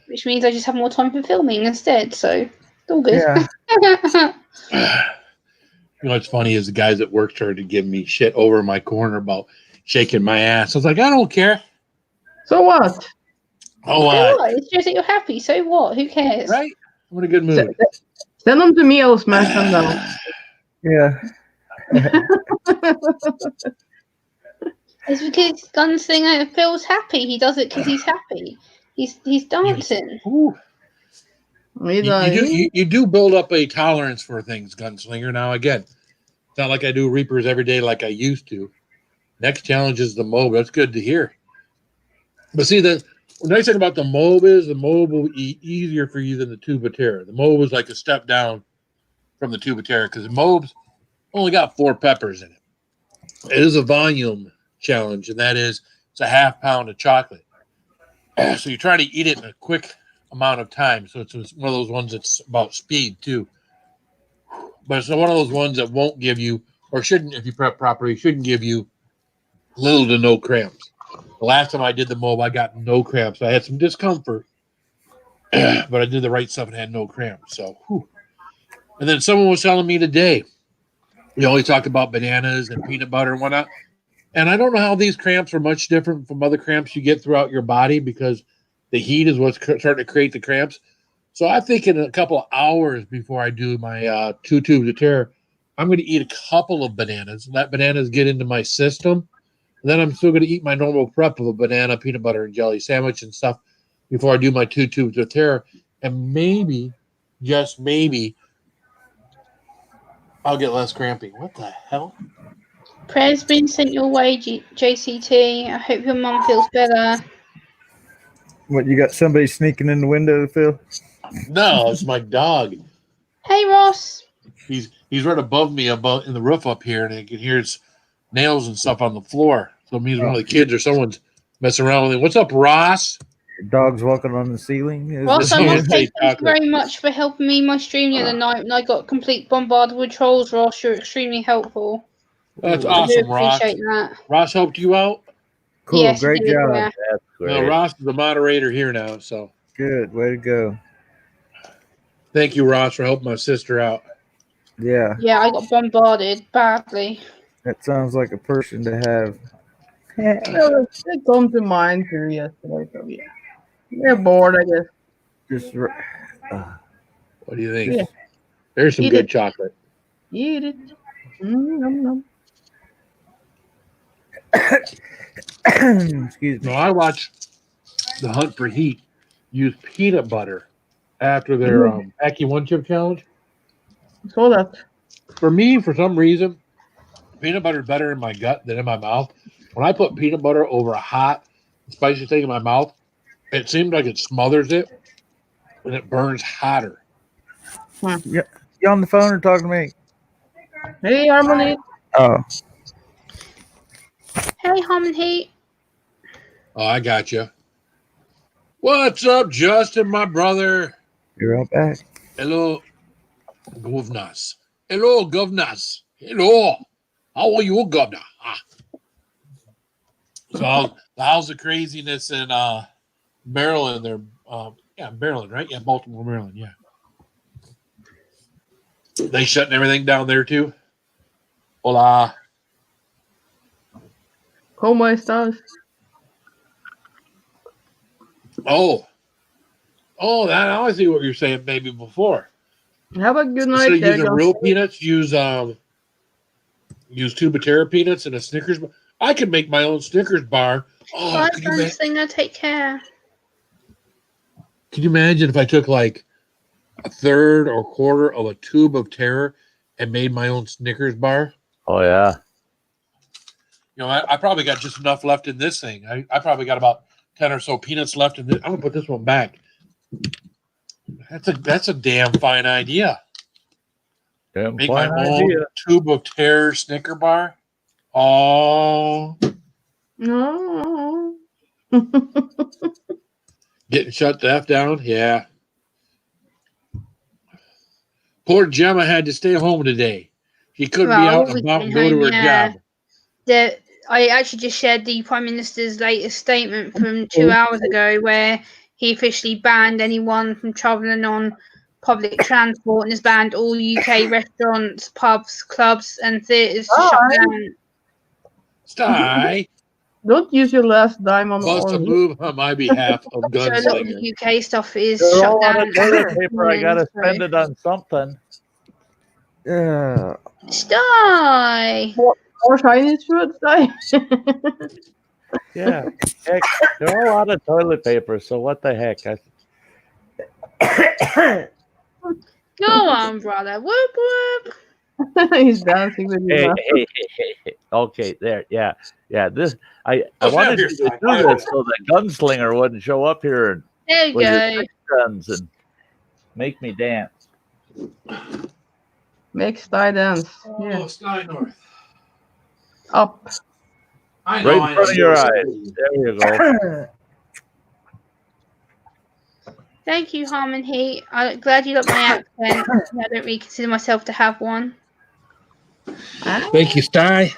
which means I just have more time for filming instead. So, it's all good. Yeah. You know what's funny is the guys at work started to give me shit over in my corner about shaking my ass. I was like, I don't care. So what? Oh, So what? what? It's just that you're happy. So what? Who cares? Right? I'm in a good mood. Send them to me. I'll smash them down. Yeah. It's because Gunslinger feels happy. He does it because he's happy. He's dancing. Ooh. You You do build up a tolerance for things, Gunslinger. Now, again, it's not like I do Reapers every day like I used to. Next challenge is the Moga. That's good to hear. But see, the nice thing about the Moga is the Moga will be easier for you than the Tuba-Terra. The Moga is like a step down from the Tuba-Terra because the Moga's only got 4 peppers in it. It is a volume challenge, and that is it's a half pound of chocolate. So you try to eat it in a quick amount of time. So it's one of those ones that's about speed too. But it's one of those ones that won't give you, or shouldn't, if you prep properly, shouldn't give you little to no cramps. The last time I did the Moga, I got no cramps. I had some discomfort, but I did the right stuff and had no cramps. So, whew. And then someone was telling me today, we always talk about bananas and peanut butter and whatnot. And I don't know how these cramps are much different from other cramps you get throughout your body because the heat is what's starting to create the cramps. So I think in a couple of hours before I do my 2 tubes of terror, I'm going to eat a couple of bananas, let bananas get into my system. And then I'm still going to eat my normal prep of a banana, peanut butter, and jelly sandwich and stuff before I do my 2 tubes of terror. And maybe, just maybe, I'll get less cramping. What the hell? Prayers been sent your way, JCT. I hope your mum feels better. What, you got somebody sneaking in the window, Phil? No, it's my dog. Hey, Ross. He's right above me in the roof up here, and I can hear his nails and stuff on the floor. So it means one of the kids or someone's messing around with him. What's up, Ross? Your dog's walking on the ceiling. Ross, I must say thank you very much for helping me in my stream the other night when I got complete bombarded with trolls, Ross. You're extremely helpful. That's awesome, Ross. Appreciate that. Ross helped you out? Cool, yes, great did, job. yeah. That's great. Well, Ross is the moderator here now, so. Good, way to go. Thank you, Ross, for helping my sister out. Yeah. Yeah, I got bombarded badly. That sounds like a person to have. Well, it come to mind too yesterday. So yeah, they're bored, I guess. Just. What do you think? Yeah. There's some Eat good it. chocolate. Eat it. Nom. Excuse me. No, I watch The Hunt for Heat use peanut butter after their Aki One Chip Challenge. Saw that. For me, for some reason, peanut butter is better in my gut than in my mouth. When I put peanut butter over a hot, spicy thing in my mouth, it seems like it smothers it and it burns hotter. Yeah. You on the phone or talking to me? Hey, Harmony. Oh. Hey, Harmony. Oh, I got you. What's up, Justin, my brother? You're right back. Hello, governors. Hello, governors. Hello. How are you, governor? So how's the craziness in Maryland there? Maryland, right? Yeah, Baltimore, Maryland, yeah. They shutting everything down there too? Hola. ¿Cómo estás? Oh, that I see what you're saying maybe before. Have a good Instead night, of using Jacob. real peanuts, use Tuba-Terra peanuts and a Snickers bar. I could make my own Snickers bar. Oh, Bye, Gunslinger. Take care. Could you imagine if I took like a third or quarter of a tube of terror and made my own Snickers bar? Oh, yeah. You know, I probably got just enough left in this thing. I probably got about 10 or so peanuts left. I'm going to put this one back. That's a damn fine idea. Make my own tube of terror Snicker bar. Oh. No. Getting shut the F down? Yeah. Poor Gemma had to stay home today. She couldn't be out and about and go to her job. I actually just shared the Prime Minister's latest statement from 2 hours ago where he officially banned anyone from travelling on public transport and has banned all UK restaurants, pubs, clubs and theatres to shut down. Sty. Don't use your last dime on Bust a move on my behalf of Gunslinger. So a lot of the UK stuff is shut down. Paper, I gotta spend it on something. Sty. More Chinese food, Sty. Yeah. Heck, there are a lot of toilet paper, so what the heck? Go on, brother. Whoop whoop. He's dancing with you. Hey. Okay, there. Yeah. This I wanted you to do this so that Gunslinger wouldn't show up here and there you go. Guns and make me dance. Make Sty dance. Oh, Tyne North. Up. I know, right in front of your eyes. There you go. Thank you, Harmon Heat. I'm glad you like my accent. I don't really consider myself to have one. Thank you, Sty.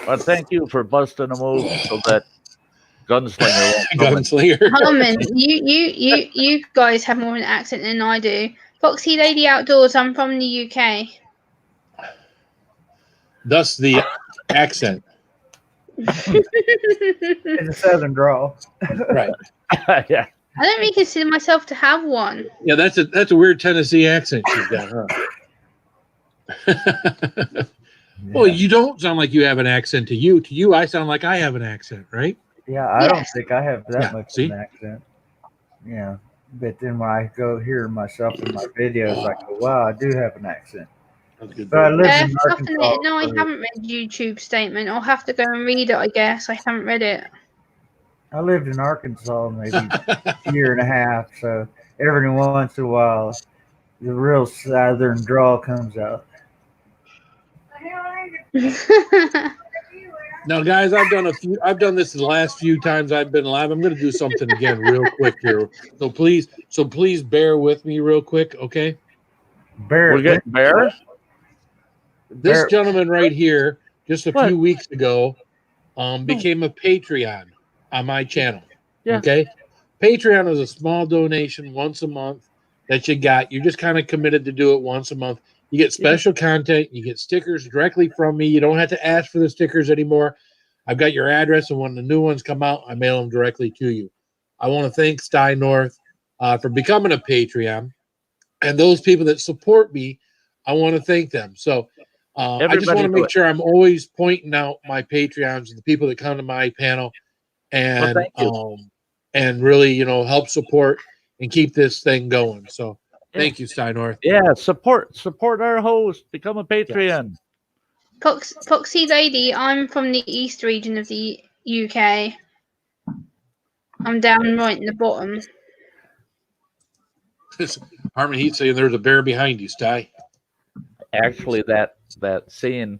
Well, thank you for busting a move so that Gunslinger won't Gunslinger. Harmon, you guys have more of an accent than I do. Foxy Lady Outdoors, I'm from the UK. Thus the accent. It's a southern drawl. Right. Yeah. I don't really consider myself to have one. Yeah, that's a weird Tennessee accent she's got, huh? Well, you don't sound like you have an accent to you. To you, I sound like I have an accent, right? Yeah, I don't think I have that Yeah, much see? of an accent. Yeah. But then when I go hear myself in my videos, I go, wow, I do have an accent. That's good. But I live in Arkansas. No, I haven't read YouTube statement. I'll have to go and read it, I guess. I haven't read it. I lived in Arkansas maybe a year and a half, so every once in a while, the real southern drawl comes out. Now, guys, I've done this the last few times I've been live. I'm going to do something again real quick here. So please bear with me real quick, okay? We're getting bears? This gentleman right here, just a few weeks ago, became a Patreon on my channel. Yeah. Okay? Patreon is a small donation once a month that you got. You're just kind of committed to do it once a month. You get special content. You get stickers directly from me. You don't have to ask for the stickers anymore. I've got your address, and when the new ones come out, I mail them directly to you. I want to thank Tyne North for becoming a Patreon. And those people that support me, I want to thank them. So I just want to make sure I'm always pointing out my Patreons, the people that come to my panel, and really, help support and keep this thing going. So thank you, Tyne North. Yeah, support our host. Become a Patreon. Foxy Lady, I'm from the east region of the UK. I'm down right in the bottom. Harmon Heat saying there's a bear behind you, Sty. Actually, that scene,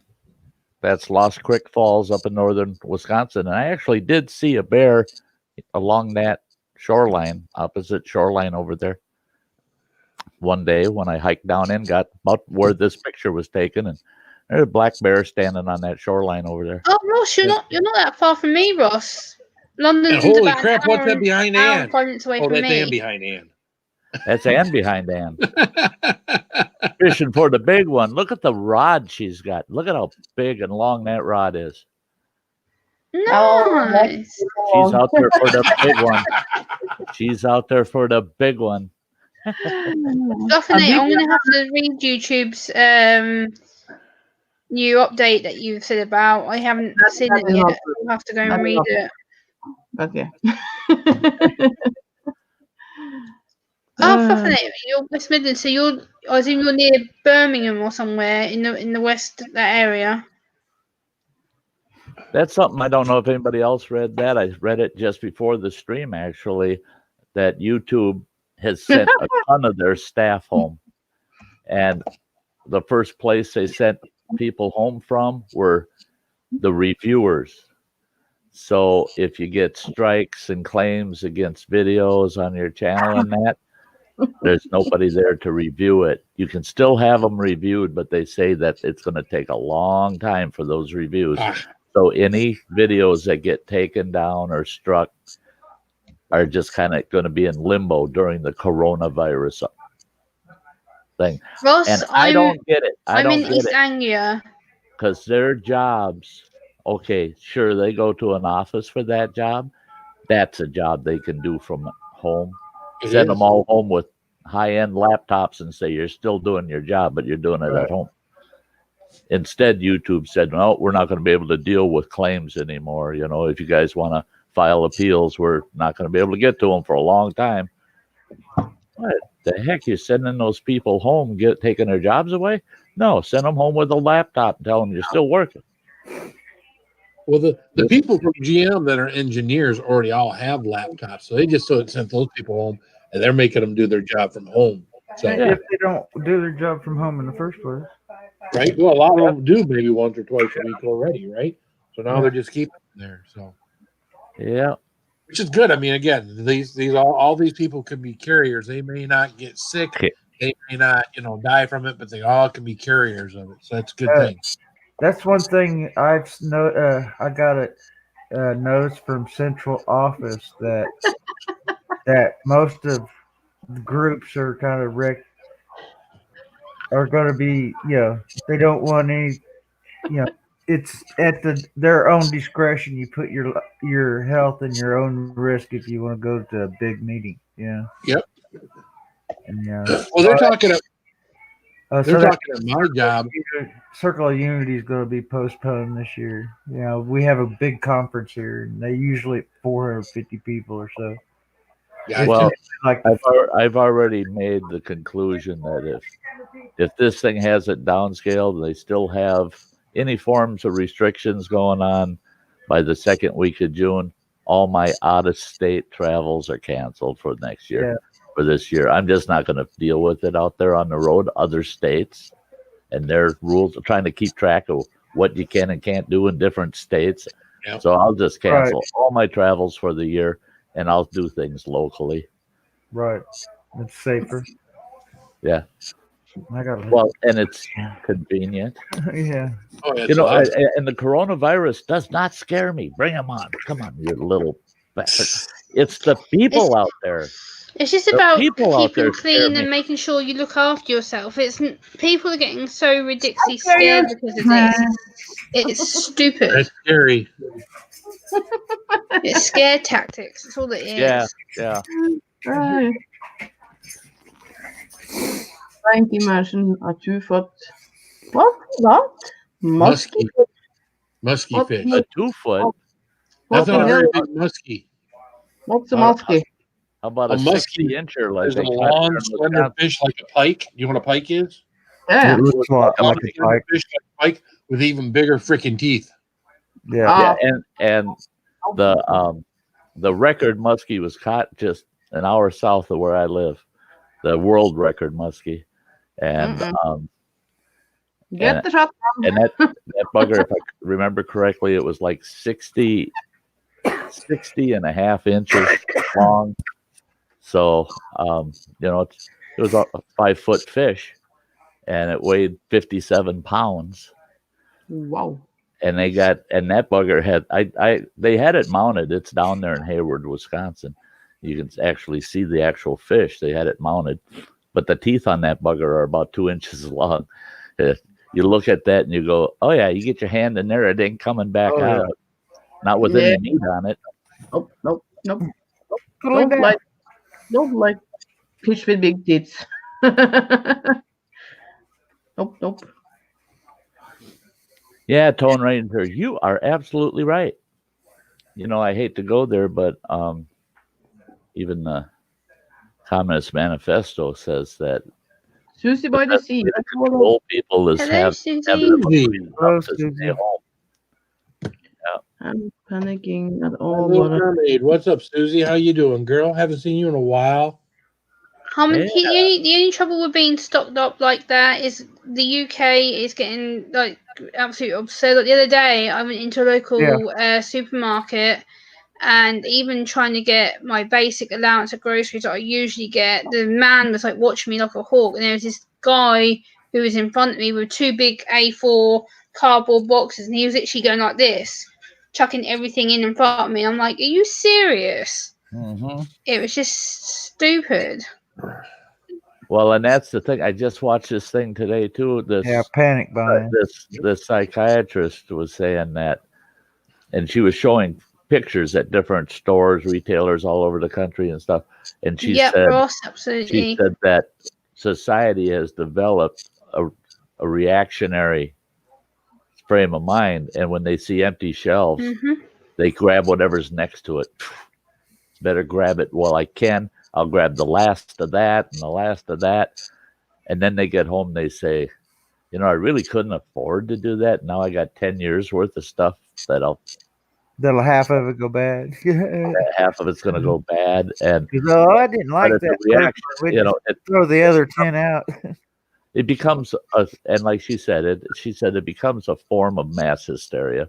that's Lost Creek Falls up in northern Wisconsin, and I actually did see a bear along that shoreline, opposite shoreline over there. One day when I hiked down in, got about where this picture was taken, and there's a black bear standing on that shoreline over there. Oh, Ross, you're not that far from me, Ross. London's holy about crap! What's that behind Ann? Away from that's me. Ann behind Ann. That's Ann behind Ann. Fishing for the big one. Look at the rod she's got. Look at how big and long that rod is. Nice. She's out there for the big one. She's out there for the big one. Definitely, I'm gonna have to read YouTube's new update that you've said about. I haven't seen it yet. I'll have to go and read it. Okay. Definitely. You're West Midlands, so I assume you're near Birmingham or somewhere in the west, that area. That's something I don't know if anybody else read that. I read it just before the stream, actually, that YouTube has sent a ton of their staff home. And the first place they sent people home from were the reviewers. So if you get strikes and claims against videos on your channel and that, there's nobody there to review it. You can still have them reviewed, but they say that it's going to take a long time for those reviews. So any videos that get taken down or struck are just kind of going to be in limbo during the coronavirus thing. Ross, And I don't get it. I'm in East Anglia. Because their jobs, okay, sure, they go to an office for that job. That's a job they can do from home. Send them all home with high-end laptops and say, you're still doing your job, but you're doing it at home. Instead, YouTube said, no, we're not going to be able to deal with claims anymore. You know, if you guys want to file appeals, we're not going to be able to get to them for a long time. What the heck? You're sending those people home, taking their jobs away? No, send them home with a laptop and tell them you're still working. Well, the people from GM that are engineers already all have laptops, so they just sent those people home, and they're making them do their job from home. So if they don't do their job from home in the first place. Right. Well, a lot of them do maybe once or twice a week already, right? So now they're just keeping them there. So yeah, which is good. I mean, again, these all these people can be carriers. They may not get sick, they may not die from it, but they all can be carriers of it. So that's a good thing. That's one thing I got it noticed from central office that most of the groups are kind of are going to be, they don't want any, it's at their own discretion. You put your health and your own risk if you want to go to a big meeting. Yeah. Yep. And well, they're talking at my job. Circle of Unity is going to be postponed this year. We have a big conference here, and they usually 450 people or so. Yeah, well, I've already made the conclusion that if this thing hasn't downscaled, they still have any forms of restrictions going on by the second week of June. All my out-of-state travels are canceled for next year. Yeah. For this year, I'm just not going to deal with it out there on the road. Other states and their rules are trying to keep track of what you can and can't do in different states. Yep. So I'll just cancel all my travels for the year, and I'll do things locally. Right. It's safer. Yeah. And it's convenient. Yeah. Oh, and the coronavirus does not scare me. Bring them on. Come on, you little bastard. It's the people out there. It's just about keeping clean and making sure you look after yourself. People are getting so ridiculously scared because of this. It's stupid. It's scary. It's scare tactics. That's all it is. Yeah. Right. Thank you, imagine a 2-foot. What? Muskie fish. A 2-foot. That's not a very big muskie. What's a muskie? How about a 60-incher? Like there's a long, slender fish like a pike. You know what a pike is? Yeah. It looks like a pike. Fish like a pike with even bigger freaking teeth. Yeah. And the record muskie was caught just an hour south of where I live. The world record muskie. And get the shot. And that bugger, if I remember correctly, it was like 60 and a half inches long. So, it was a 5-foot fish, and it weighed 57 pounds. Wow. And that bugger had, they had it mounted. It's down there in Hayward, Wisconsin. You can actually see the actual fish. They had it mounted, but the teeth on that bugger are about 2 inches long. You look at that and you go, oh yeah, you get your hand in there, it ain't coming back out. Not with any meat on it. Nope. Don't like fish with big teeth. Nope. Yeah, Tone Ranger, you are absolutely right. I hate to go there, but even the Communist Manifesto says that Susie by the sea. Old people is have to stay home. I'm panicking at My all. Little But Mermaid, what's up, Susie? How you doing, girl? Haven't seen you in a while. Yeah. The only trouble with being stocked up like that is the UK is getting like absolutely absurd. Like the other day, I went into a local supermarket, and even trying to get my basic allowance of groceries that I usually get, the man was like watching me like a hawk. And there was this guy who was in front of me with two big A4 cardboard boxes, and he was literally going like this, chucking everything in front of me. I'm like, are you serious? Mm-hmm. It was just stupid. Well, and that's the thing. I just watched this thing today too. Panic buying. This psychiatrist was saying that, and she was showing pictures at different stores, retailers all over the country and stuff. And she said, Ross, absolutely. she said that society has developed a reactionary frame of mind, and when they see empty shelves, they grab whatever's next to it. Better grab it while I can. I'll grab the last of that and the last of that. And then they get home, they say, I really couldn't afford to do that. Now I got 10 years worth of stuff that'll half of it go bad. half of it's going to go bad. And I didn't like that reaction. Throw the other 10 out. It becomes and like she said it becomes a form of mass hysteria,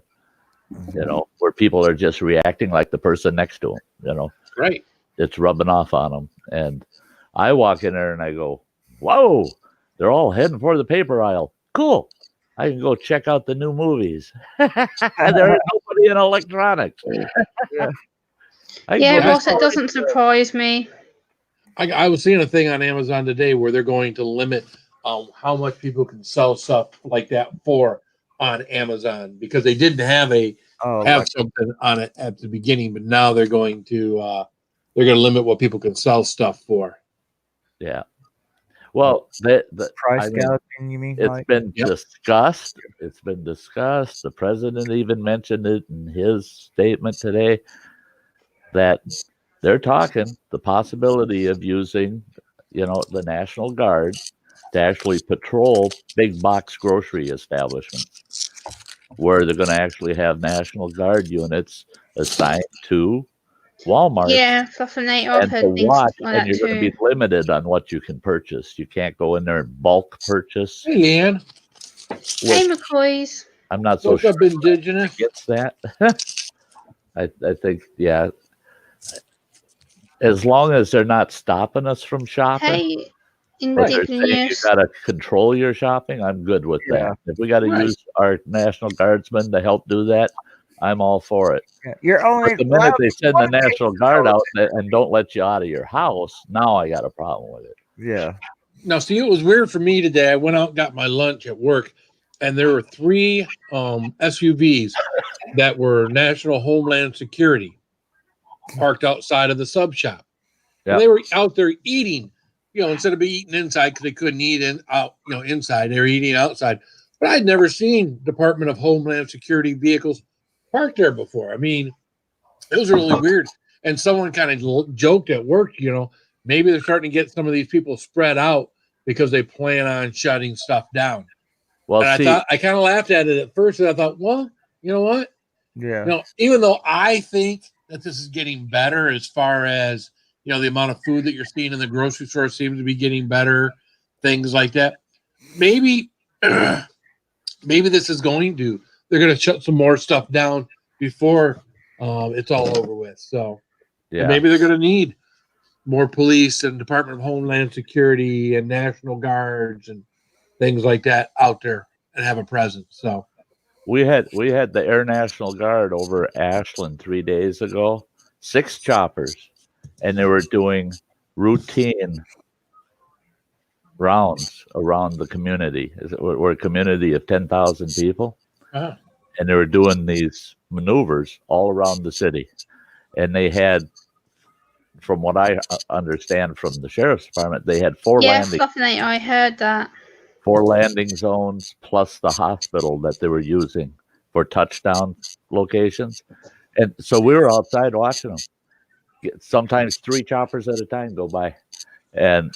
where people are just reacting like the person next to them, Right. It's rubbing off on them. And I walk in there and I go, whoa, they're all heading for the paper aisle. Cool. I can go check out the new movies. There is nobody in electronics. Ross, it doesn't surprise me. I was seeing a thing on Amazon today where they're going to limit how much people can sell stuff like that for on Amazon, because they didn't have something on it at the beginning, but now they're going to limit what people can sell stuff for. Yeah. Well, the price gouging, you mean? It's been discussed. It's been discussed. The president even mentioned it in his statement today that they're talking the possibility of using, the National Guard to actually patrol big box grocery establishments, where they're going to actually have National Guard units assigned to Walmart. Yeah, I've heard things like that and you're going to be limited on what you can purchase. You can't go in there and bulk purchase. Hey, Ann. Hey, McCoys. I'm not so sure Indigenous gets that. I think, yeah. As long as they're not stopping us from shopping. Hey, Indigenous. You got to control your shopping. I'm good with that. If we got to use our National Guardsmen to help do that, I'm all for it. Yeah. You're only but the minute they send the National Guard out and don't let you out of your house, now I got a problem with it. Yeah. Now, see, it was weird for me today. I went out and got my lunch at work, and there were 3 SUVs that were National Homeland Security parked outside of the sub shop. Yeah. They were out there eating, instead of eating inside because they couldn't eat inside. They were eating outside. But I'd never seen Department of Homeland Security vehicles parked there before. I mean, it was really weird. And someone kind of joked at work, maybe they're starting to get some of these people spread out because they plan on shutting stuff down. Well, and I kind of laughed at it at first, and I thought, well, you know what? Yeah. Even though I think that this is getting better as far as, the amount of food that you're seeing in the grocery store seems to be getting better, things like that. Maybe this is they're going to shut some more stuff down before it's all over with. So maybe they're going to need more police and Department of Homeland Security and National Guards and things like that out there and have a presence. So we had the Air National Guard over Ashland 3 days ago, 6 choppers, and they were doing routine rounds around the community. We're a community of 10,000 people. Uh-huh. And they were doing these maneuvers all around the city. And they had, from what I understand from the sheriff's department, they had 4 landing. Yeah, I heard that. 4 landing zones plus the hospital that they were using for touchdown locations. And so we were outside watching them. Sometimes 3 choppers at a time go by. And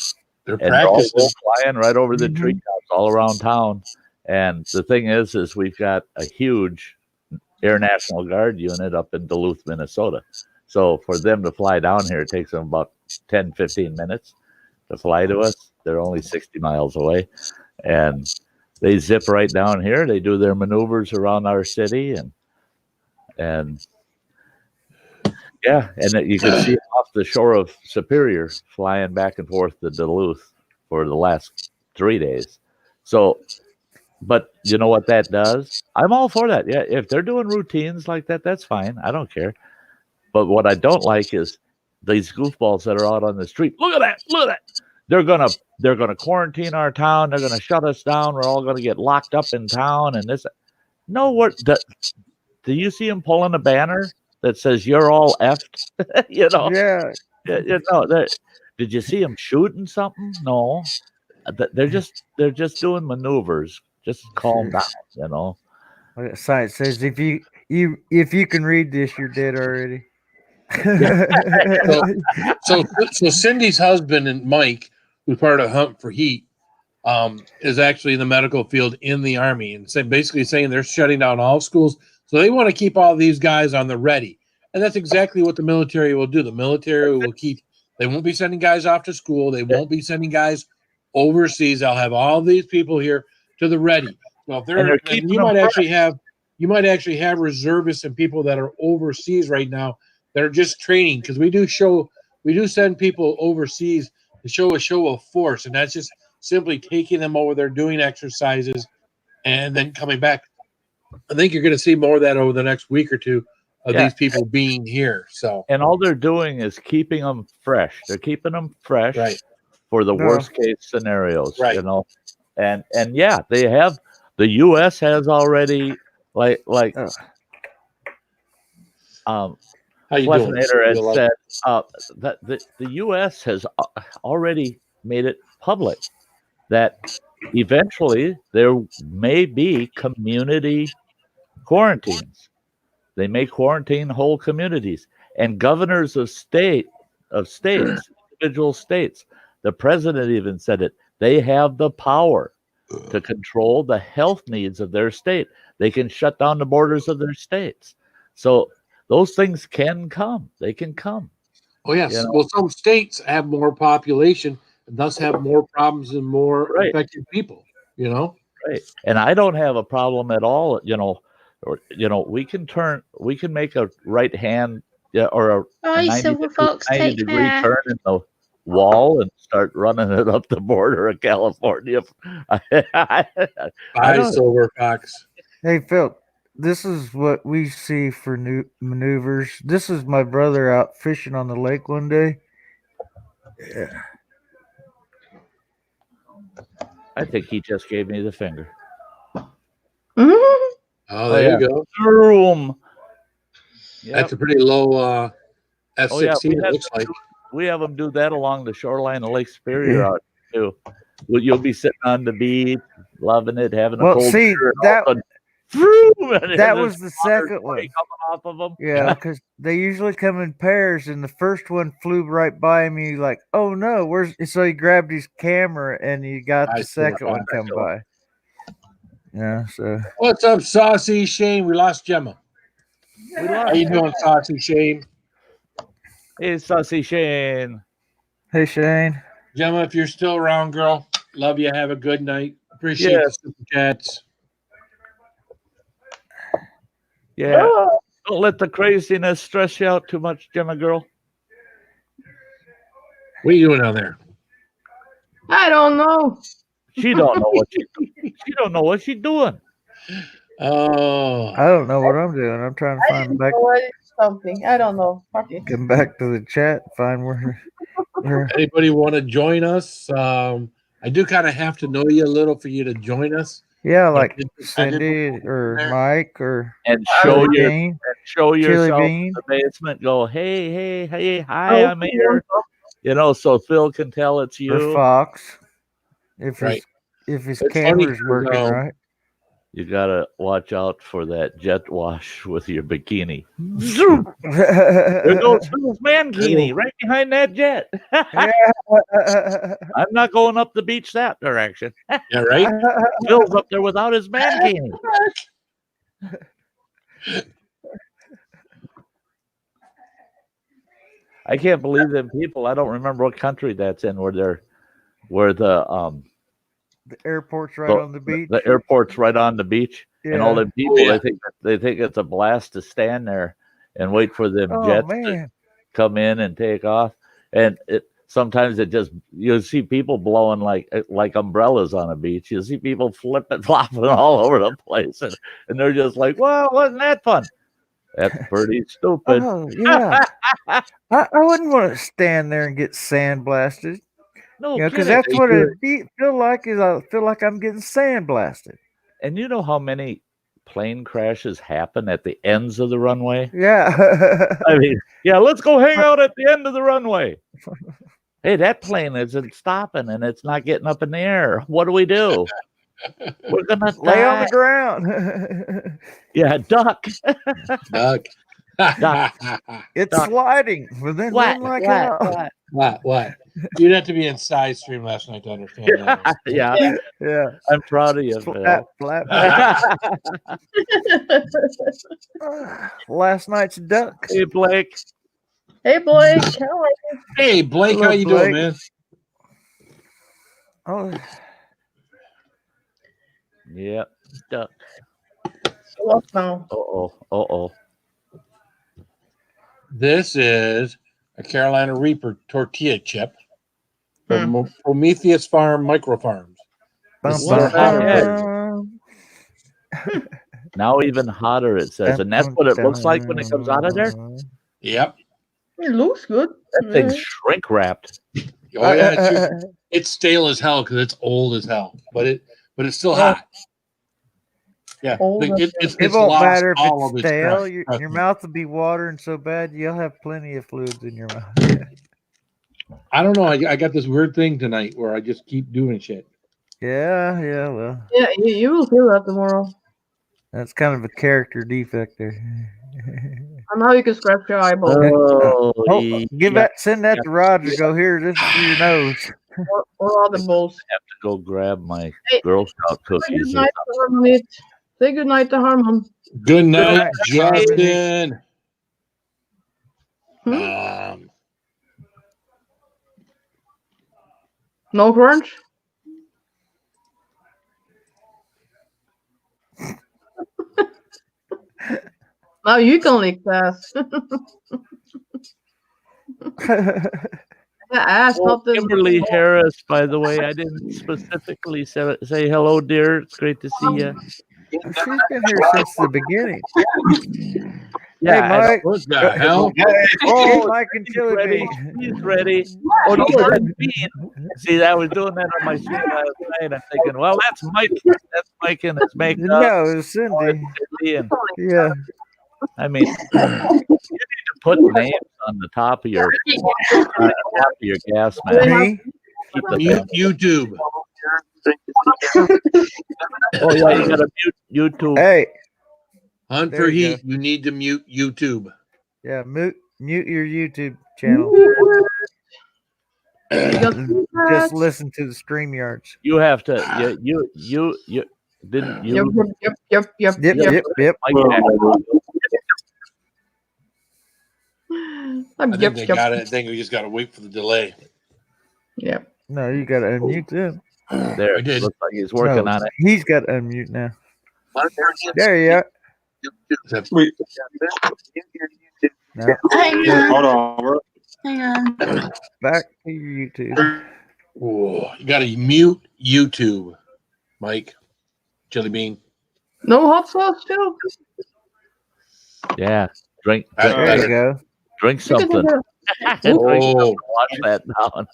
they're all flying right over the treetops all around town. And the thing is we've got a huge Air National Guard unit up in Duluth, Minnesota. So for them to fly down here, it takes them about 10, 15 minutes to fly to us. They're only 60 miles away. And they zip right down here. They do their maneuvers around our city. And yeah, and you can see off the shore of Superior flying back and forth to Duluth for the last 3 days. So, but you know what that does? I'm all for that. Yeah, if they're doing routines like that, that's fine. I don't care. But what I don't like is these goofballs that are out on the street. Look at that! Look at that! They're gonna quarantine our town. They're gonna shut us down. We're all gonna get locked up in town. And this, no, do you see them pulling a banner that says "You're all effed"? You know? Yeah. You know, did you see them shooting something? No, they're just doing maneuvers. Just calm down, you know. Science says if you can read this, you're dead already. So Cindy's husband and Mike, who's part of Hunt for Heat, is actually in the medical field in the Army, and basically saying they're shutting down all schools. So they want to keep all these guys on the ready, and that's exactly what the military will do. The military will keep. They won't be sending guys off to school. They won't be sending guys overseas. They'll have all these people here to the ready. Well, you might actually have reservists and people that are overseas right now that are just training, because we do send people overseas to show a show of force, and that's just simply taking them over there, doing exercises, and then coming back. I think you're going to see more of that over the next week or two of these people being here. So, and all they're doing is keeping them fresh. They're keeping them fresh for the worst case scenarios, you know. And yeah, they have. The U.S. has already Fleshnader has said that the U.S. has already made it public that eventually there may be community quarantines. They may quarantine whole communities, and governors of states, individual states. The president even said it. They have the power to control the health needs of their state. They can shut down the borders of their states. So those things can come. They can come. Oh, yes. You know? Well, some states have more population and thus have more problems and more affected people, you know? Right. And I don't have a problem at all, we can make a right hand or a 90 degree turn in the wall and start running it up the border of California. Bye, Silver Fox. Hey, Phil, this is what we see for new maneuvers. This is my brother out fishing on the lake one day. Yeah. I think he just gave me the finger. Oh, there you go. Boom. Yep. That's a pretty low F-16, it looks like. We have them do that along the shoreline of Lake Superior out too. You'll be sitting on the beach, loving it, having a cold beer. That was the second one coming off of them. Yeah, because they usually come in pairs, and the first one flew right by me. Like, oh no, so he grabbed his camera, and he got the second one come by. Yeah. So what's up, Saucy Shane? We lost Gemma. How you doing, Saucy Shane? Hey, Saucy Shane. Hey, Shane. Gemma, if you're still around, girl, love you. Have a good night. Appreciate the super chats. Yeah. Don't let the craziness stress you out too much, Gemma girl. What are you doing down there? I don't know. She don't know what she's doing. Oh. I don't know what I'm doing. I'm trying to find back something. I don't know. Okay. Come back to the chat, find where. Anybody want to join us? I do kind of have to know you a little for you to join us. Yeah, like Cindy or Mike or show yourself in the basement. Go, hey, hi, I'm here. So Phil can tell it's you. Or Fox, if his camera's working right. You gotta watch out for that jet wash with your bikini. There goes Phil's mankini right behind that jet. I'm not going up the beach that direction. Yeah, right. Phil's up there without his mankini. I can't believe them people. I don't remember what country that's in where the airport's right on the beach. The airport's right on the beach, and all the people they think it's a blast to stand there and wait for them jets to come in and take off. And sometimes you'll see people blowing like umbrellas on a beach. You see people flipping, flopping all over the place, and they're just like, "Well, wasn't that fun?" That's pretty stupid. Oh yeah, I wouldn't want to stand there and get sandblasted. No, because that's what it feel like. Is I feel like I'm getting sandblasted. And you know how many plane crashes happen at the ends of the runway? Yeah. I mean, let's go hang out at the end of the runway. Hey, that plane isn't stopping and it's not getting up in the air. What do we do? We're gonna lay on the ground. Yeah, duck. Duck. It's sliding. But then What? You'd have to be in side stream last night to understand that. Yeah. I'm proud of you. Flat. Last night's duck. Hey, Blake. Hey, Blake. How are you? Hey, Blake. Hello, how you Blake. doing, man? Oh. Yep. Duck. What now? Uh-oh. This is a Carolina Reaper tortilla chip from Prometheus Farm Micro Farms. Now even hotter, it says. And that's what it looks like when it comes out of there? Yep. It looks good. That thing's shrink wrapped. Oh, yeah. It's stale as hell because it's old as hell. But it's still hot. Yeah. It won't matter if it's stale. Your mouth will be watering so bad you'll have plenty of fluids in your mouth. I don't know. I got this weird thing tonight where I just keep doing shit. Yeah, well. Yeah, you will feel that tomorrow. That's kind of a character defect there. And now you can scratch your eyeball. Send that to Roger. Go here. This is for your nose. Or all the balls. I have to go grab my Girl Scout cookies. Say good night to Harmon. Good night, Justin. No crunch? Now you can lick ass. Kimberly Harris, by the way, I didn't specifically say hello, dear. It's great to see you. She's been here since the beginning. Yeah, hey, Mike. What the hell? Hey, Mike and Chili Bean. He's ready. Oh, no, that's Bean. See, I was doing that on my stream last night. I'm thinking, well, that's Mike. That's Mike and his makeup. No, it's Cindy. Yeah. I mean, you need to put names on the top of your gas mask. YouTube. Oh yeah, you gotta mute YouTube. Hey, Hunt for Heat. You need to mute YouTube. Yeah, mute your YouTube channel. Just listen to the StreamYards. You have to. You didn't you? Yep. I think they got it. I think we just got to wait for the delay. Yep. No, you got to unmute them. There, it looks like he's working on it. He's got to unmute now. There you are. No. Hold on. Hang on. Back to your YouTube. Whoa, you got to mute YouTube, Mike. Chili Bean. No hot sauce, too. Yeah, drink. There you go. Drink something. Watch that now.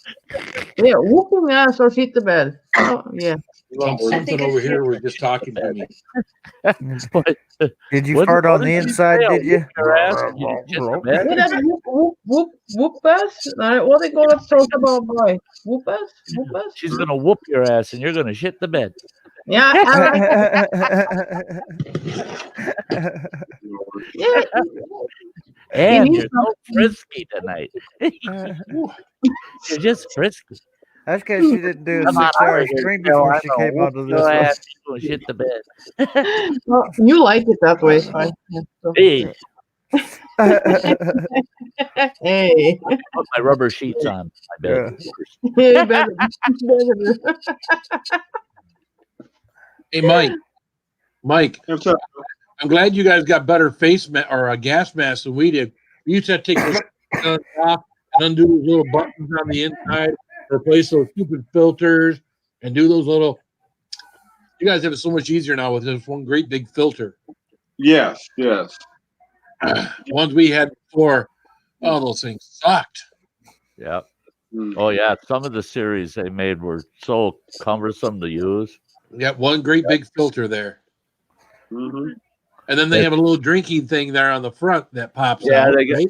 Yeah, whooping ass or shit the bed. Oh, yeah. Something over here. We're just talking to me. Did you fart on the inside? Did you? Whoop ass? What they call it? Talk about boy. Whoop ass? She's gonna whoop your ass, and you're gonna shit the bed. Yeah. Yeah. And you're so frisky tonight. You're just frisky. That's because she didn't do a Come on 6-hour out of here, stream Joe. before I she know. came Whoop onto your this one. ass, you shit the bed. Well, you like it that way, so Hey, hey. put my rubber sheets on my bed. You better- Hey, Mike. What's up? I'm glad you guys got better face or a gas mask than we did. We used to have to take those guns off and undo those little buttons on the inside, replace those stupid filters, and do those little. You guys have it so much easier now with this one great big filter. Yes. Ones we had before, oh, those things sucked. Yep. Mm. Oh yeah, some of the series they made were so cumbersome to use. Yeah, one great big filter there. Mm-hmm. And then they have a little drinking thing there on the front that pops out, they get, right?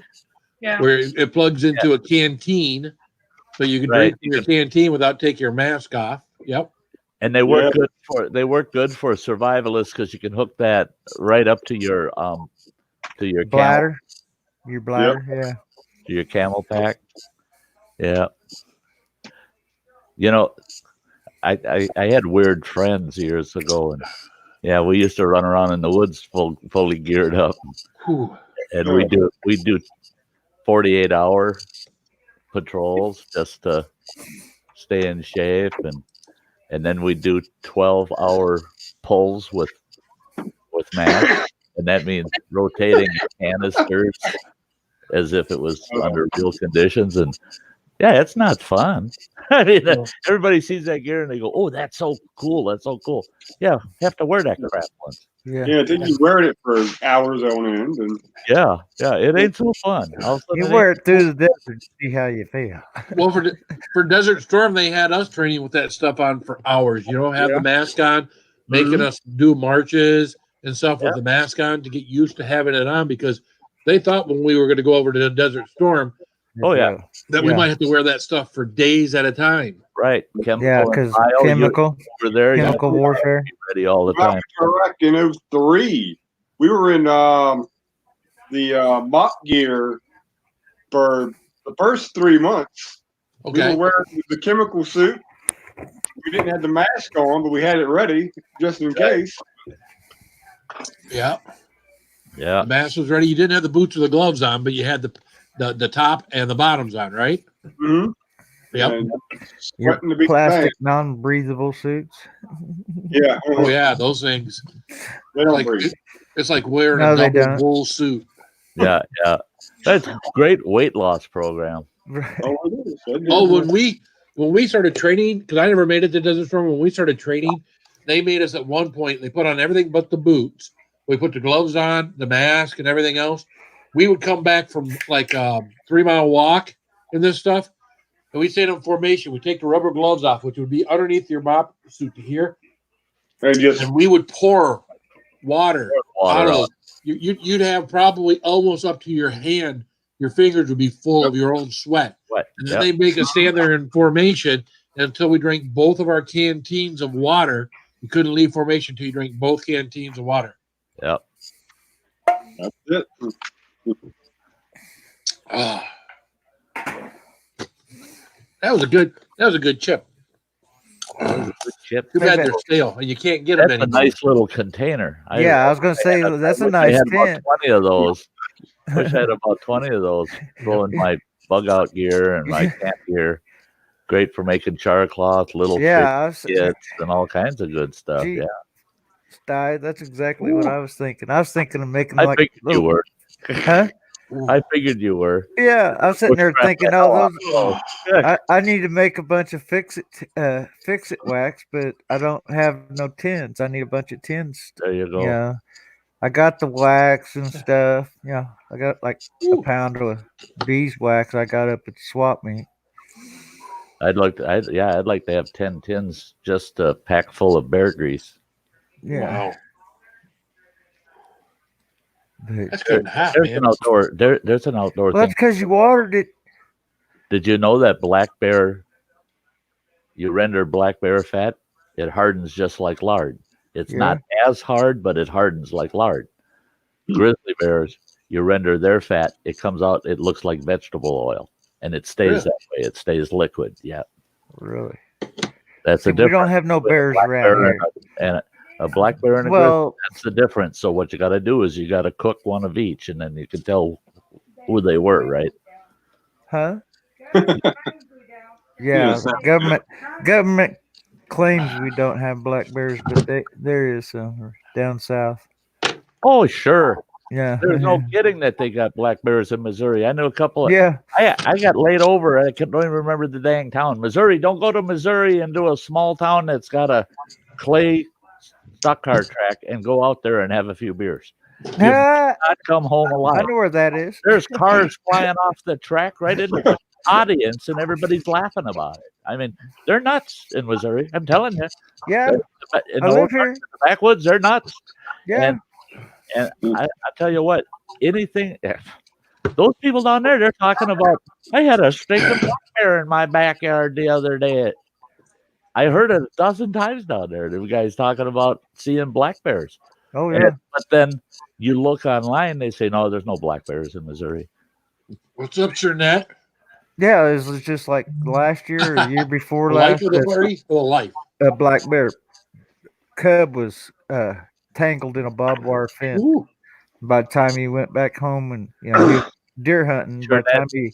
Yeah. Where it plugs into a canteen, so you can drink from your canteen without taking your mask off. Yep. And they work good for survivalists because you can hook that right up to your bladder. Your bladder, yeah. To your camel pack. Yeah. You know, I had weird friends years ago, and we used to run around in the woods fully geared up. Whew. And we do 48-hour patrols just to stay in shape, and then we do 12-hour pulls with masks, and that means rotating canisters as if it was under real conditions. And it's not fun. I mean, everybody sees that gear and they go, "Oh, that's so cool! That's so cool!" Yeah, have to wear that crap once. Yeah, then you wear it for hours on end, and it ain't so fun. You wear it through the desert to see how you feel. Well, for Desert Storm, they had us training with that stuff on for hours. You know, have the mask on, making us do marches and stuff with the mask on to get used to having it on, because they thought when we were going to go over to the Desert Storm, that we might have to wear that stuff for days at a time. Right. Because chemical warfare. Ready all the time. Correct. And it was 3. We were in the mock gear for the first 3 months. Okay. We were wearing the chemical suit. We didn't have the mask on, but we had it ready just in case. Yeah. Yeah. The mask was ready. You didn't have the boots or the gloves on, but you had the top and the bottoms on, right? Mm-hmm. Yep. Your plastic non-breathable suits. Yeah. Oh yeah, those things. They don't breathe. It's like wearing a double wool suit. Yeah. That's a great weight loss program. When we started training, because I never made it to Desert Storm, when we started training, they made us at one point, they put on everything but the boots. We put the gloves on, the mask, and everything else. We would come back from like a 3-mile walk in this stuff, and we stayed in formation. We take the rubber gloves off, which would be underneath your mop suit to here, and we would pour water out of those. You'd have probably almost up to your hand. Your fingers would be full of your own sweat. And then they make us stand there in formation until we drank both of our canteens of water. You couldn't leave formation until you drank both canteens of water. Yep. That's it. That was a good chip. Too bad they're stale and you can't get them anymore. That's a nice little container. I was going to say that's a nice tin. 20 of those. I had about 20 of those. Throwing my bug out gear and my camp gear. Great for making char cloth, little kits, and all kinds of good stuff. That's exactly what I was thinking. I was thinking of making I figured you were. Huh? I figured you were. Yeah, I was sitting there thinking, I need to make a bunch of fix it wax, but I don't have no tins. I need a bunch of tins. There you go. Yeah, I got the wax and stuff. Yeah, I got like a pound of beeswax I got up at the swap meet. I'd like to have 10 tins just a pack full of bear grease. Yeah. Wow. That's good. There's an outdoor Well, thing. that's because you watered it. Did you know that you render black bear fat, it hardens just like lard. It's not as hard, but it hardens like lard. Grizzly bears, you render their fat, it comes out, it looks like vegetable oil, and it stays that way. It stays liquid. Yeah. Really? That's See, the difference. We don't have no bears around here. And a black bear and a grizzly, that's the difference. So what you got to do is you got to cook one of each, and then you can tell who they were, right? Huh? Yeah, Government claims we don't have black bears, but there is some down south. Oh, sure. Yeah. There's no kidding that they got black bears in Missouri. I knew a couple of. Yeah. I got laid over. I don't even remember the dang town. Missouri. Don't go to Missouri and do a small town that's got a clay stock car track and go out there and have a few beers. You not come home alive. I know where that is. There's cars flying off the track right into the audience, and everybody's laughing about it. I mean, they're nuts in Missouri. I'm telling you. Yeah. In the backwoods, they're nuts. Yeah. And I tell you what, anything. Those people down there, they're talking about. I had a stinking black bear in my backyard the other day. I heard it a dozen times down there. The guys talking about seeing black bears. Oh yeah. But then you look online, they say no, there's no black bears in Missouri. What's up, Chernette? Yeah, it was just like last year or the year before last. Life. A black bear cub was tangled in a barbed wire fence. Ooh. By the time he went back home and he was deer hunting, by the time he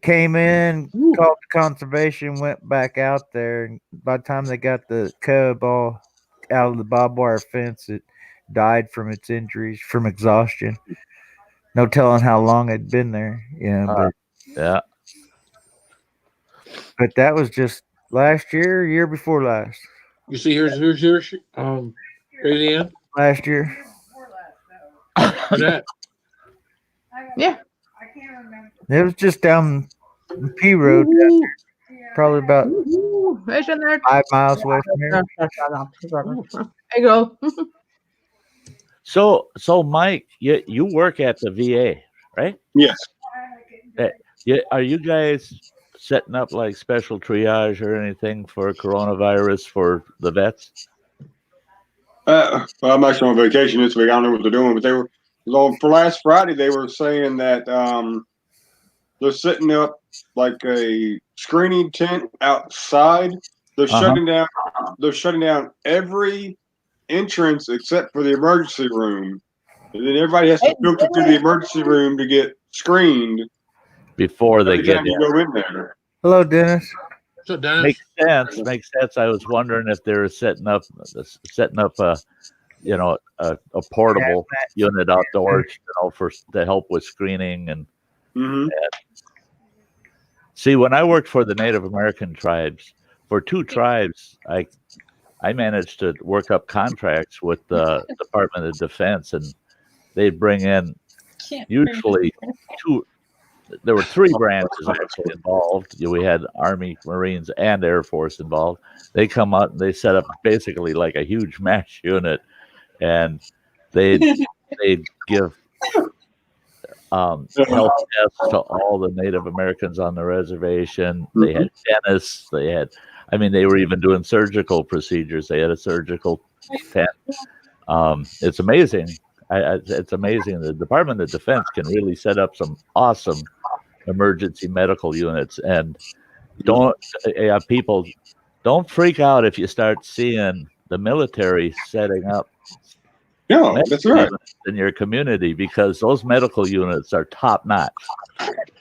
came in, called the conservation, went back out there, and by the time they got the cub all out of the barbed wire fence, it died from its injuries, from exhaustion. No telling how long it'd been there. Yeah. But that was just last year before last. You see, here's Crazy Ann? Last year. Yeah. It was just down the P Road, probably about 5 miles away from here. There you go. So Mike, you work at the VA, right? Yes. Are you guys setting up like special triage or anything for coronavirus for the vets? Well, I'm actually on vacation this week. I don't know what they're doing, but they were for last Friday. They were saying that they're setting up like a screening tent outside. They're shutting down. They're shutting down every entrance except for the emergency room, and then everybody has to filter through the emergency room to get screened before they get you go in there. Hello, Dennis. So Dennis. Makes sense. I was wondering if they were setting up a portable unit outdoors, to help with screening and see. When I worked for the Native American tribes, for 2 tribes, I managed to work up contracts with the Department of Defense, and they'd bring in usually 2. There were 3 branches actually involved. We had Army, Marines, and Air Force involved. They come out and they set up basically like a huge MASH unit, and they'd give health tests to all the Native Americans on the reservation. They had dentists. They were even doing surgical procedures. They had a surgical tent. It's amazing. It's amazing. The Department of Defense can really set up some awesome emergency medical units. And don't freak out if you start seeing the military setting up. No, that's right. In your community, because those medical units are top notch.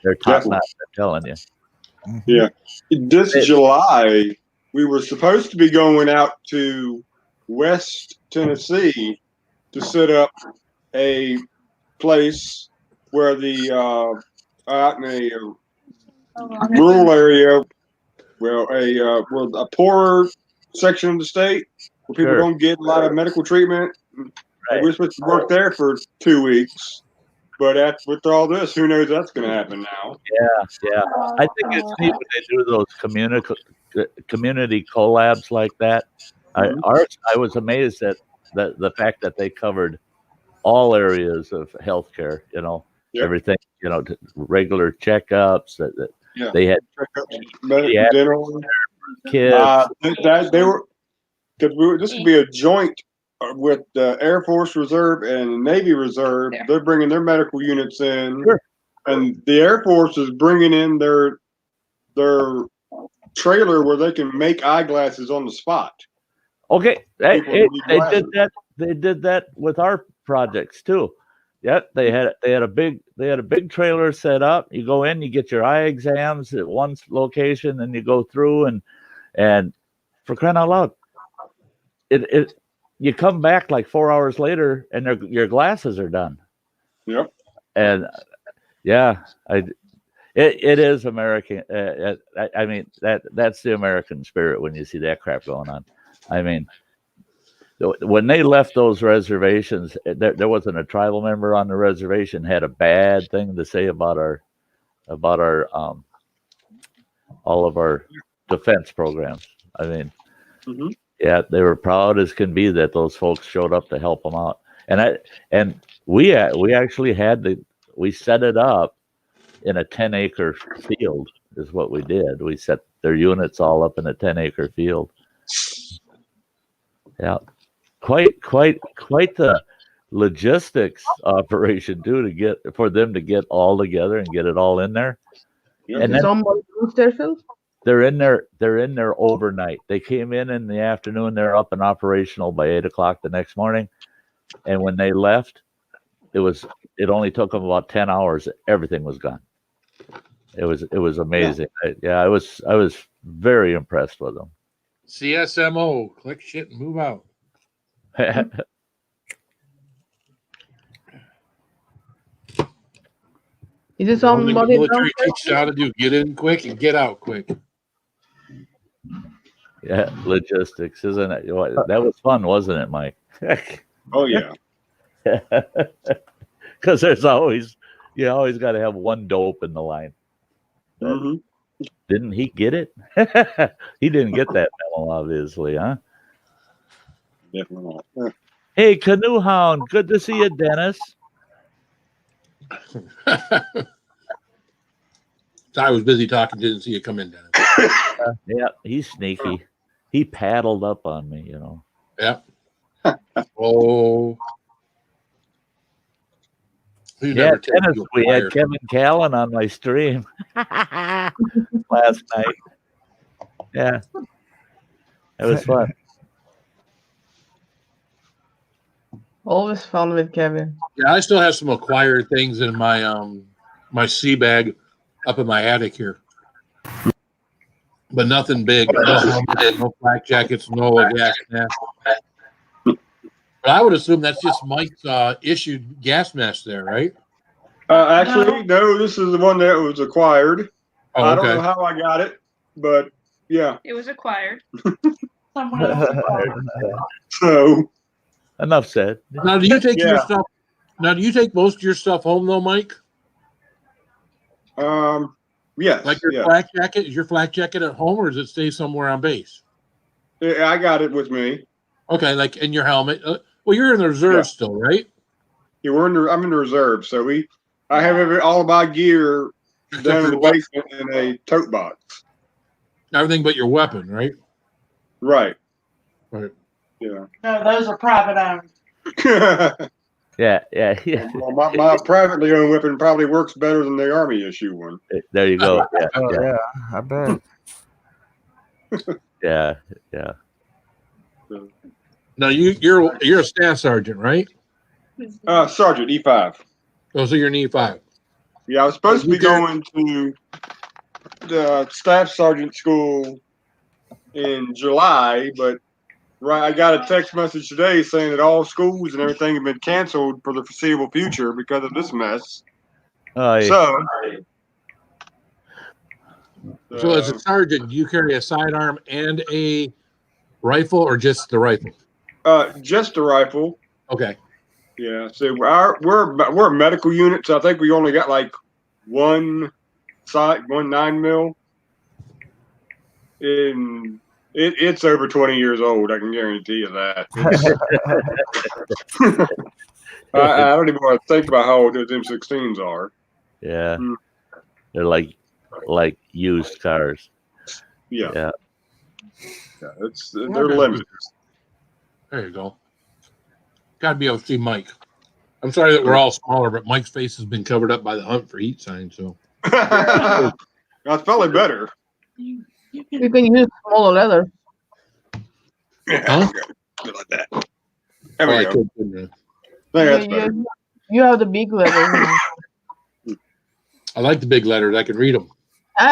They're top notch. I'm telling you. Yeah. This July, we were supposed to be going out to West Tennessee to set up a place where the out in a rural area, a poorer section of the state where people don't get a lot of medical treatment. Right. We're supposed to work there for 2 weeks, but with all this, who knows that's going to happen now? Yeah. I think it's neat when they do those community collabs like that. I was amazed at the fact that they covered all areas of healthcare. Everything. Regular checkups. They had dental kids. They were because this could be a joint with the Air Force Reserve and Navy Reserve. They're bringing their medical units in, and the Air Force is bringing in their trailer where they can make eyeglasses on the spot. Okay, they glasses. did that. They did that with our projects too. Yep, they had a big trailer set up. You go in, you get your eye exams at one location, and you go through and for crying out loud, you come back like 4 hours later, and your glasses are done. Yep. And yeah, it is American. I mean that's the American spirit when you see that crap going on. I mean, when they left those reservations, there wasn't a tribal member on the reservation had a bad thing to say about our all of our defense programs. I mean, yeah, they were proud as can be that those folks showed up to help them out. And we actually we set it up in a 10-acre field is what we did. We set their units all up in a 10-acre field. Yeah, quite the logistics operation too for them to get all together and get it all in there. Yeah. And then somebody moved their field? They're in there overnight. They came in the afternoon. They're up and operational by 8 o'clock the next morning. And when they left, it only took them about 10 hours. Everything was gone. It was amazing. Yeah. I was very impressed with them. CSMO, click shit and move out. Is it somebody military teaches you how to do? Get in quick and get out quick. Yeah, logistics, isn't it? That was fun, wasn't it, Mike? Oh yeah. Because you always got to have one dope in the line. Didn't he get it? He didn't get that memo, obviously, huh? Definitely not. Hey, Canoe Hound, good to see you, Dennis. I was busy talking, didn't see you come in, Dennis. Yeah, he's sneaky. He paddled up on me, Yep. Oh. Yeah, Dennis, we had Kevin Callan on my stream last night. Yeah, it was fun. Always fun with Kevin. Yeah, I still have some acquired things in my my sea bag up in my attic here, but nothing big. No flak jackets, no gas mask. But I would assume that's just Mike's issued gas mask there, right? Actually, no. This is the one that was acquired. Oh, I don't know how I got it, but yeah. It was acquired. So enough said. Now, do you take your stuff? Now, do you take most of your stuff home though, Mike? Yeah. Like your flak jacket? Is your flak jacket at home, or does it stay somewhere on base? Yeah, I got it with me. Okay, like in your helmet. Well, you're in the reserve still, right? Yeah, I'm in the reserve, so I have all of my gear down in the basement in a tote box. Everything but your weapon, right? Right. Right. Yeah. No, those are private owned. Yeah. Well, my privately owned weapon probably works better than the Army issue one. There you go. Yeah, I bet. Yeah. Now you're a staff sergeant, right? Sergeant E5. Oh, so you're an E5. Yeah, I was supposed to be going to the staff sergeant school in July, but I got a text message today saying that all schools and everything have been canceled for the foreseeable future because of this mess. Oh, yeah. So as a sergeant, do you carry a sidearm and a rifle, or just the rifle? Just a rifle. Okay. Yeah. So we're a medical unit, so I think we only got like one 9mm. And it's over 20 years old. I can guarantee you that. I don't even want to think about how old those M16s are. Yeah. They're like used cars. Yeah. They're limited. There you go. Gotta be able to see Mike. I'm sorry that we're all smaller, but Mike's face has been covered up by the hunt for heat sign. So that's probably better. You can use smaller leather. Huh? Like that. There we go. That's better. You have the big leather. I like the big letters. I can read them.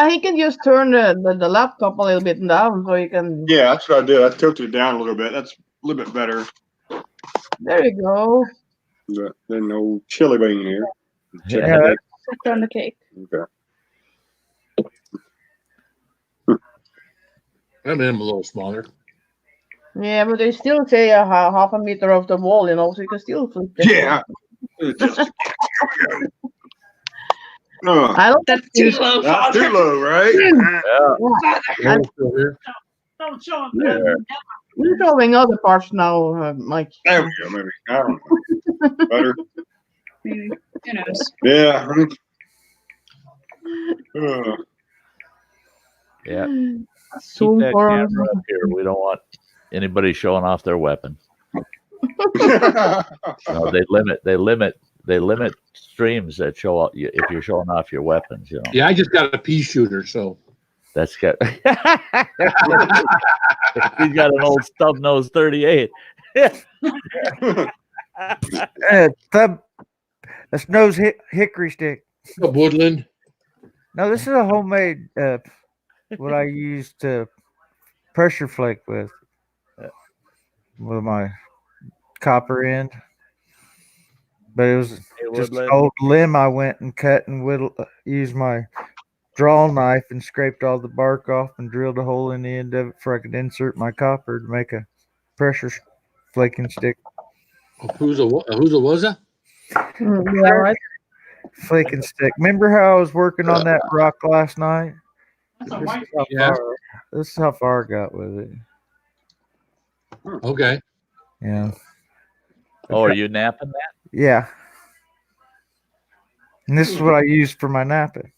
He can just turn the laptop a little bit down so you can. Yeah, that's what I did. I tilted it down a little bit. That's a little bit better. There you go. Then no chili bean here. Yeah. Put on the cake. Okay. I made them a little smaller. Yeah, but they still say half a meter off the wall, so you can still flip it. Yeah. No, I don't. That's too low, not Father. too low, right? Yeah. Don't show him. Yeah. You're showing other parts now, Mike. There we go, maybe. I don't know. Better. Maybe. Who knows? Yeah. Yeah. Keep Zoom that for camera up here. We don't want anybody showing off their weapon. No, they limit streams that show up if you're showing off your weapons. You know. Yeah, I just got a pea shooter, so That's got. He's got an old stub nose 38. That's nose hickory stick. a woodland. No, this is a homemade. What I used to pressure flake with my copper end. But it was just an old limb I went and cut and used my draw knife and scraped all the bark off and drilled a hole in the end of it for I could insert my copper to make a pressure flaking stick. Who's a was it? Yeah, right. Flaking stick. Remember how I was working on that rock last night? This is how far I got with it. Okay. Yeah. Oh, are you napping that? Yeah. And this is what I use for my napping.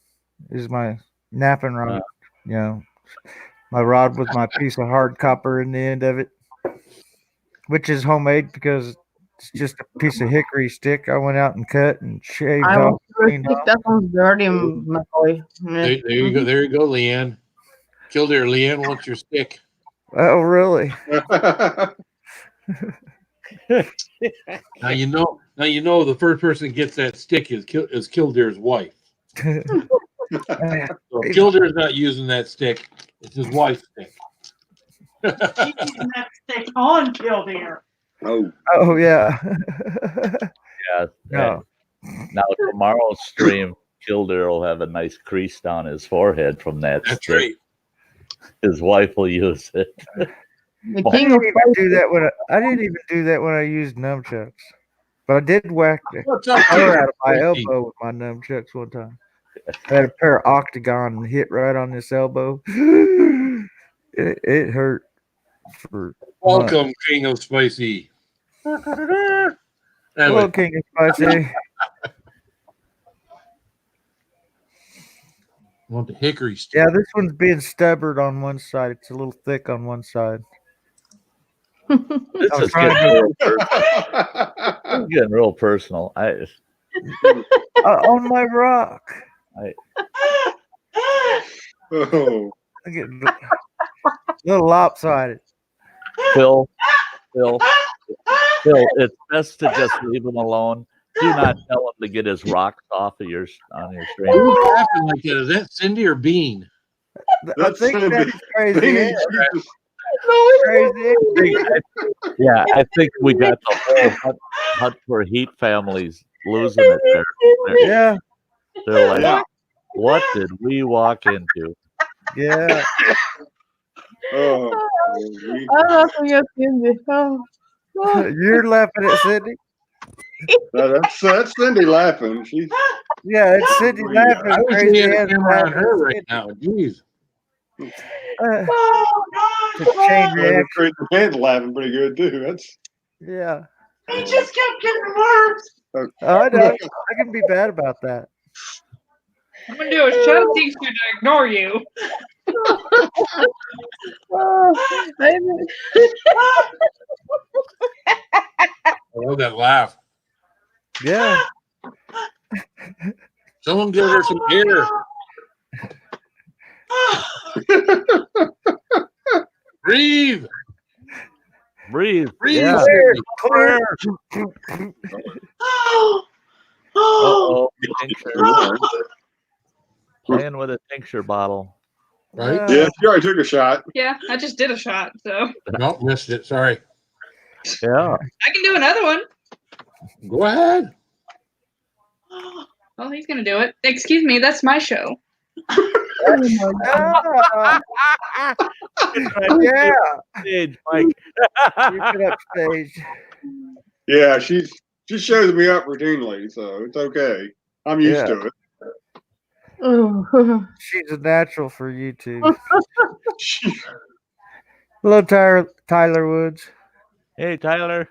This is my napping rod. You know, my rod with my piece of hard copper in the end of it, which is homemade because it's just a piece of hickory stick I went out and cut and shaved off. That one's dirty, McCoy. Yeah. There you go. There you go, Leanne. Killdeer, Leanne wants your stick. Oh, really? Now you know the first person that gets that stick is Killdeer's wife. So Killdeer's not using that stick; it's his wife's stick. She's using that stick on Killdeer. Oh yeah. Yeah. No. Now tomorrow's stream, Killdeer will have a nice crease down his forehead from that That's stick. right. His wife will use it. The I king didn't of even do that when I used nunchucks, but I did whack the hair out of my elbow with my nunchucks one time. I had a pair of octagon and hit right on this elbow. It hurt. Welcome, King of Spicy. Hello, King of Spicy. Want the hickory stick? Yeah, this one's being stubborn on one side. It's a little thick on one side. This is getting real personal. On my rock. Oh. I get a little lopsided. Phil, it's best to just leave him alone. Do not tell him to get his rocks off of on your stream. Who's laughing like that? Is that Cindy or Bean? I think that's crazy. Bean. Crazy. Yeah, I think we got the whole Hut for Heat families losing it there. Yeah. They're like, what did we walk into? Yeah. Oh. I'm laughing at Cindy. Oh. You're laughing at Cindy? That's Cindy laughing. Yeah, it's Cindy laughing. I wish Crazy we had a ass camera on laughing her at right now. Jeez. It's a chain reaction. Crazy Man's laughing pretty good too. That's Yeah. He just kept getting worse. I know. I can be bad about that. I'm gonna do a show teach you to ignore you. I love that laugh. Yeah. Breathe. Breathe. Breathe. Yeah. Clear. Uh-oh. Tincture. Playing with a tincture bottle. Right? Yeah, she already took a shot. Yeah, I just did a shot, so Nope, missed it. Sorry. Yeah. I can do another one. Go ahead. Well, he's gonna do it. Excuse me, that's my show. Yeah. Stage, Mike. You get up stage. Yeah, she shows me up routinely, so it's okay. I'm used to it. Oh. She's a natural for YouTube. Hello, Tyler Woods. Hey, Tyler.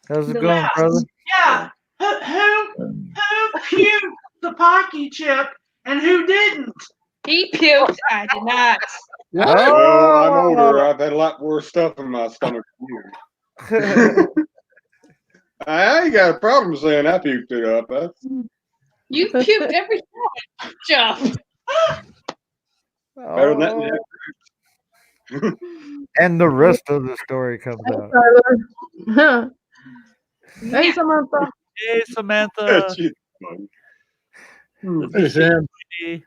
How's it going, Yeah. brother? Yeah. Who puked the Pocky chip and who didn't? He puked. I did not. Well, I'm older. I've had a lot worse stuff in my stomach than you. I ain't got a problem saying I puked it up. You puked every time, Jeff. Better than that. And the rest of the story comes out. Tyler. Hey, Samantha. Hey, Samantha. She's fun. Hey, Sam. The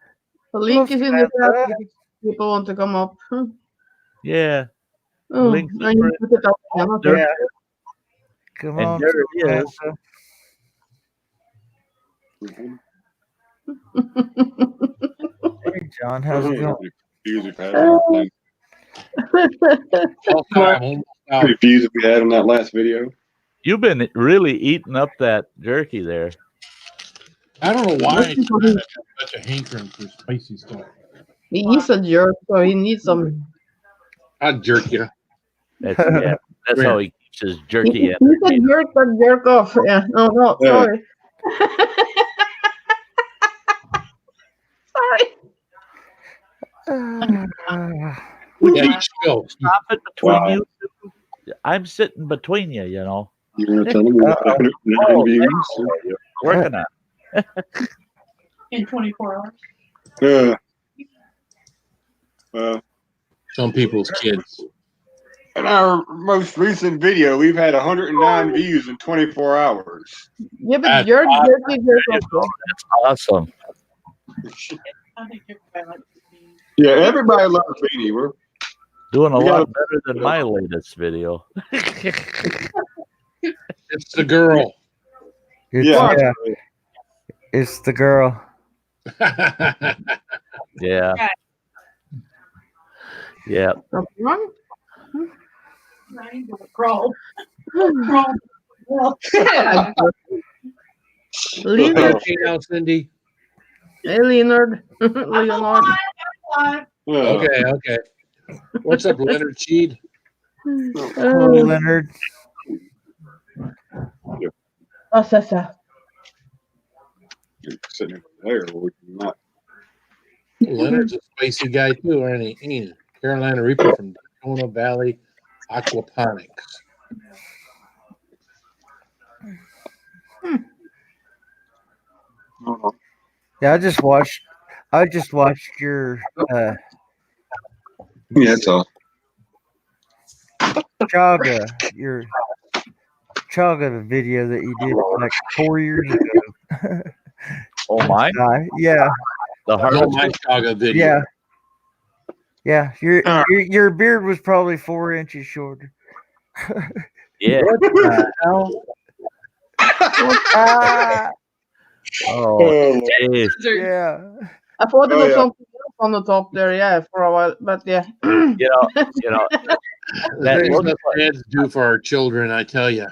link is in the chat if people want to come up. Yeah. Oh, Link's I need to put it up again. Okay. Yeah. Come And on, there it is. Samantha. Hey, John, how's it going? Views we had on Time. views we had on that last video. You've been really eating up that jerky there. I don't know why I have such a hankering for spicy stuff. He's a jerk, so he needs some. I'd jerk you. That's how he keeps his jerky in. He's a jerk, but jerk off. Yeah. No, Yeah. sorry. Sorry. Yeah, you spill. Stop it between you two. I'm sitting between you, you know. You're going to tell them about 109 views? Working on it. In 24 hours. Yeah. Some people's kids. In our most recent video, we've had 109 views in 24 hours. Yeah, but That's jerk, awesome. jerk off. That's awesome. I think everybody likes to be. Yeah, everybody loves Beanie. We're Doing a We lot gotta- better than my latest video. It's the girl. yeah. It's the girl. Yeah. Yeah. Something wrong? I ain't gonna crawl. Crawl. Well, Leonard. Okay, now, Cindy. Hey, Leonard. Leonard. Okay. What's up, Leonard Cheed? Hello, Leonard. Oh, Sasa. You're sitting there, would you not? Leonard's a spicy guy too, ain't he? Ain't he? Carolina Reaper from Daytona Valley Aquaponics. Yeah, I just watched your Yeah, that's all. chaga video that you did like 4 years ago. Oh, mine? Yeah, The Oh, hardest my Chaga video. yeah. Your beard was probably 4 inches shorter. Yeah. What the hell? Oh, geez. Yeah. I thought there Oh, was yeah. something else on the top there, yeah, for a while, but yeah. You know, That looks what dads do for our children, I tell you.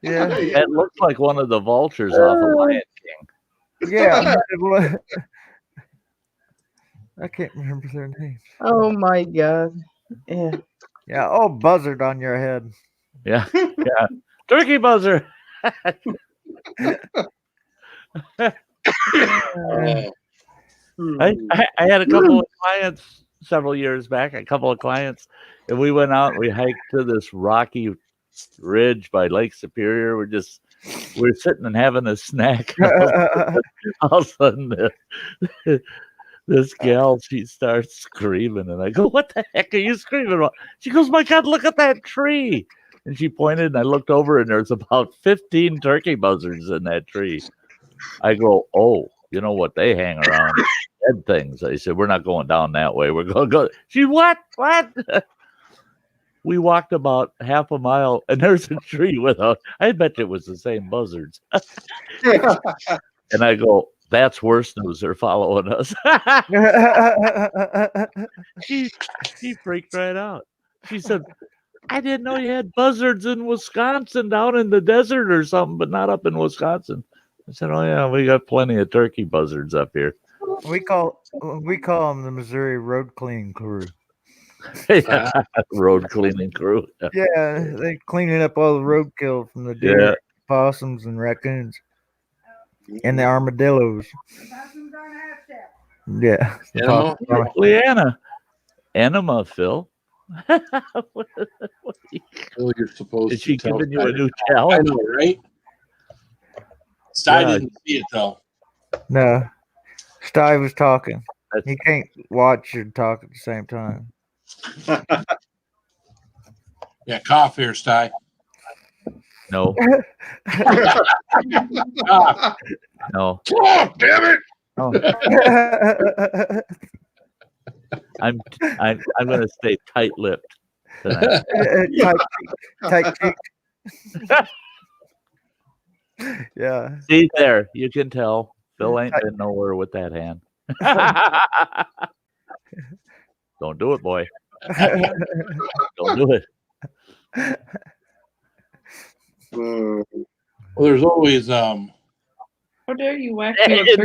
Yeah. that looks like one of the vultures off of Lion King. Yeah. It was. I can't remember their names. Oh my god. Yeah. Yeah. Oh, buzzard on your head. Yeah. Yeah. Turkey buzzer. I had a couple of clients several years back, and we went out and we hiked to this rocky ridge by Lake Superior. We're sitting and having a snack. All of a sudden, This gal, she starts screaming, and I go, "What the heck are you screaming about?" She goes, "My God, look at that tree!" And she pointed, and I looked over, and there's about 15 turkey buzzards in that tree. I go, "Oh, you know what? They hang around dead things." I said, "We're not going down that way. We're going to go." She, what? We walked about half a mile, and there's a tree without. I bet it was the same buzzards. And I go, "That's worse news. They're following us." she freaked right out. She said, "I didn't know you had buzzards in Wisconsin, down in the desert or something, but not up in Wisconsin." I said, "Oh yeah, we got plenty of turkey buzzards up here." We call them the Missouri Road Cleaning Crew. Road cleaning crew. Yeah, they cleaning up all the roadkill from the deer, possums, and raccoons, and the armadillos. Yeah, Anima, Phil. Phil, you're supposed Is she to tell giving you a new I challenge? know, right? Sty didn't see it though. No, Sty was talking. He can't watch and talk at the same time. Yeah, cough here, Sty. No. No. Oh, damn it! Oh. I'm going to stay tight-lipped tonight. Tight. Yeah. See there, you can tell Phil ain't been nowhere with that hand. Don't do it, boy. Don't do it. Well, there's always How dare you whack me with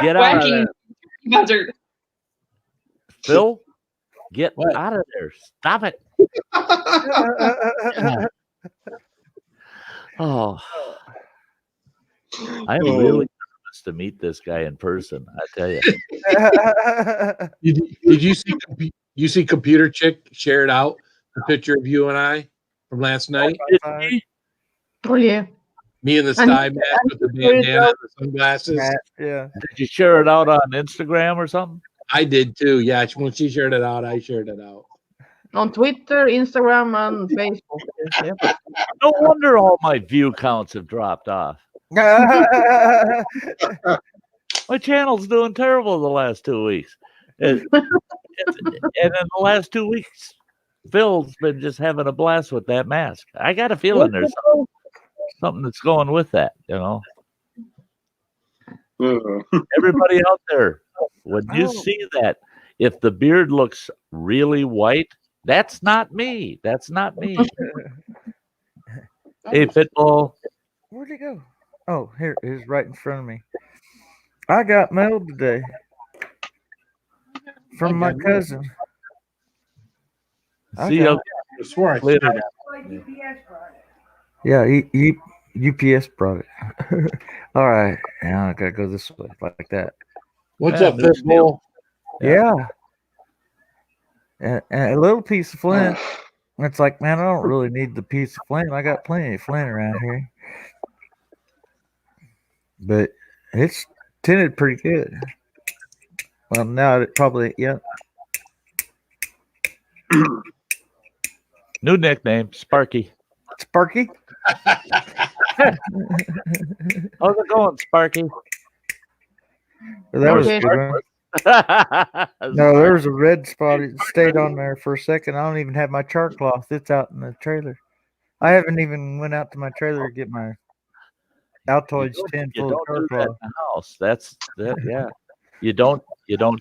Get out of there. buzzard. Phil, get out of there. Stop it. Oh, I'm really nervous to meet this guy in person. I tell you. Did you see Computer Chick shared out a picture of you and I from last night? Oh yeah. Me and the Sty mask with the bandana and the sunglasses. Yeah. Did you share it out on Instagram or something? I did too. Yeah, when she shared it out, I shared it out. On Twitter, Instagram, and Facebook. Yep. No wonder all my view counts have dropped off. My channel's doing terrible the last 2 weeks. And in the last 2 weeks, Phil's been just having a blast with that mask. I got a feeling there's something that's going with that, you know. Everybody out there, when you see that, if the beard looks really white, that's not me. That's not me. Hey, Pitbull. Where'd it go? Oh, here it is, right in front of me. I got mail today from my cousin. See, I swore I cleared it. Yeah, UPS brought it. All right, now I gotta go this way, like that. What's up, Pitbull? Yeah. And a little piece of flint. It's like, man, I don't really need the piece of flint. I got plenty of flint around here. But it's tinted pretty good. Well, now it probably, yeah. New nickname, Sparky. Sparky? How's it going, Sparky? That was a good one. No, there was a red spot. It stayed on there for a second. I don't even have my char cloth. It's out in the trailer. I haven't even went out to my trailer to get my Altoids tin full of char cloth. In the house. That's yeah. You don't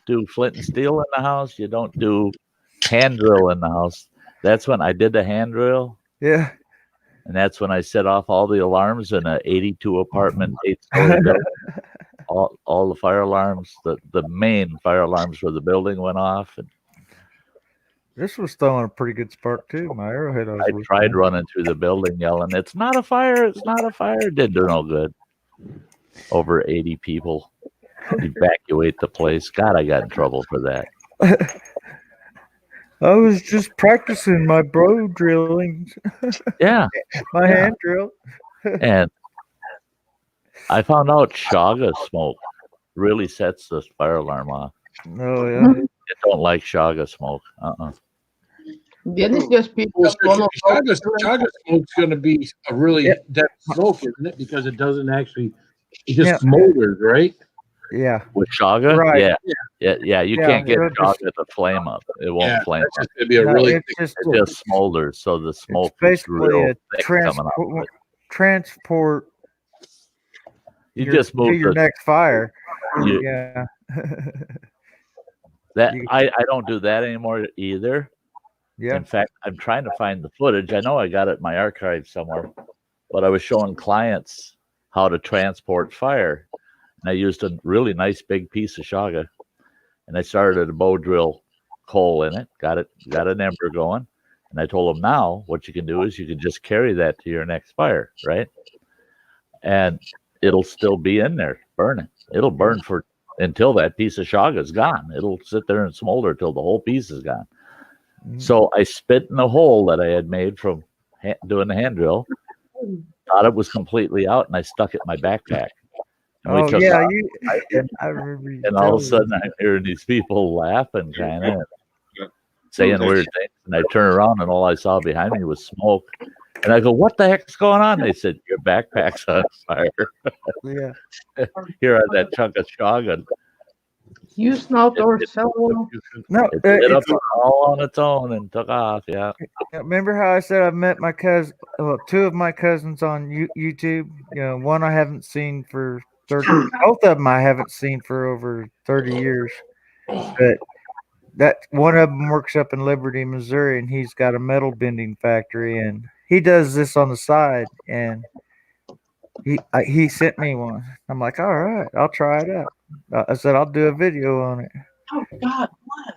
do flint and steel in the house. You don't do hand drill in the house. That's when I did the hand drill. Yeah. And that's when I set off all the alarms in an 82 apartment 8-story building. All the fire alarms, the main fire alarms for the building went off. And this was throwing a pretty good spark too. My arrowhead. I tried running through the building yelling, "It's not a fire! It's not a fire!" It didn't do no good. Over 80 people evacuate the place. God, I got in trouble for that. I was just practicing my bro drilling. Yeah, my hand drill. And I found out chaga smoke really sets the fire alarm off. Oh yeah. I don't like shaga smoke. Dennis just picked Well, up one of those. chaga smoke's going to be a really dense smoke, isn't it? Because it doesn't actually, it just smolders, right? Yeah. With shaga, Right. yeah. You can't get shaga to flame up. It won't flame up. It'd be a really it thick just smolders, so the smoke it's is basically real a thick coming out. transport. You just move to your next fire. Yeah. That I don't do that anymore either. Yeah. In fact, I'm trying to find the footage. I know I got it in my archive somewhere, but I was showing clients how to transport fire. And I used a really nice big piece of shaga, and I started a bow drill coal in it, got an ember going. And I told them, now what you can do is you can just carry that to your next fire, right? And it'll still be in there burning. It'll burn until that piece of shaga is gone. It'll sit there and smolder till the whole piece is gone. So I spit in the hole that I had made from doing the hand drill, thought it was completely out, and I stuck it in my backpack. And I remember. And all of a sudden, I'm hearing these people laughing, kind of saying weird things. And I turn around, and all I saw behind me was smoke. And I go, "What the heck's going on?" They said, "Your backpack's on fire." Yeah. Here on that chunk of shaga. Use not or sell one. No, it lit up all on its own and took off. Yeah. Remember how I said I met my cousin? Well, two of my cousins on YouTube. You know, one I haven't seen for 30. Both of them I haven't seen for over 30 years. But that one of them works up in Liberty, Missouri, and he's got a metal bending factory, and he does this on the side. And he sent me one. I'm like, all right, I'll try it out. I said I'll do a video on it. Oh God, what?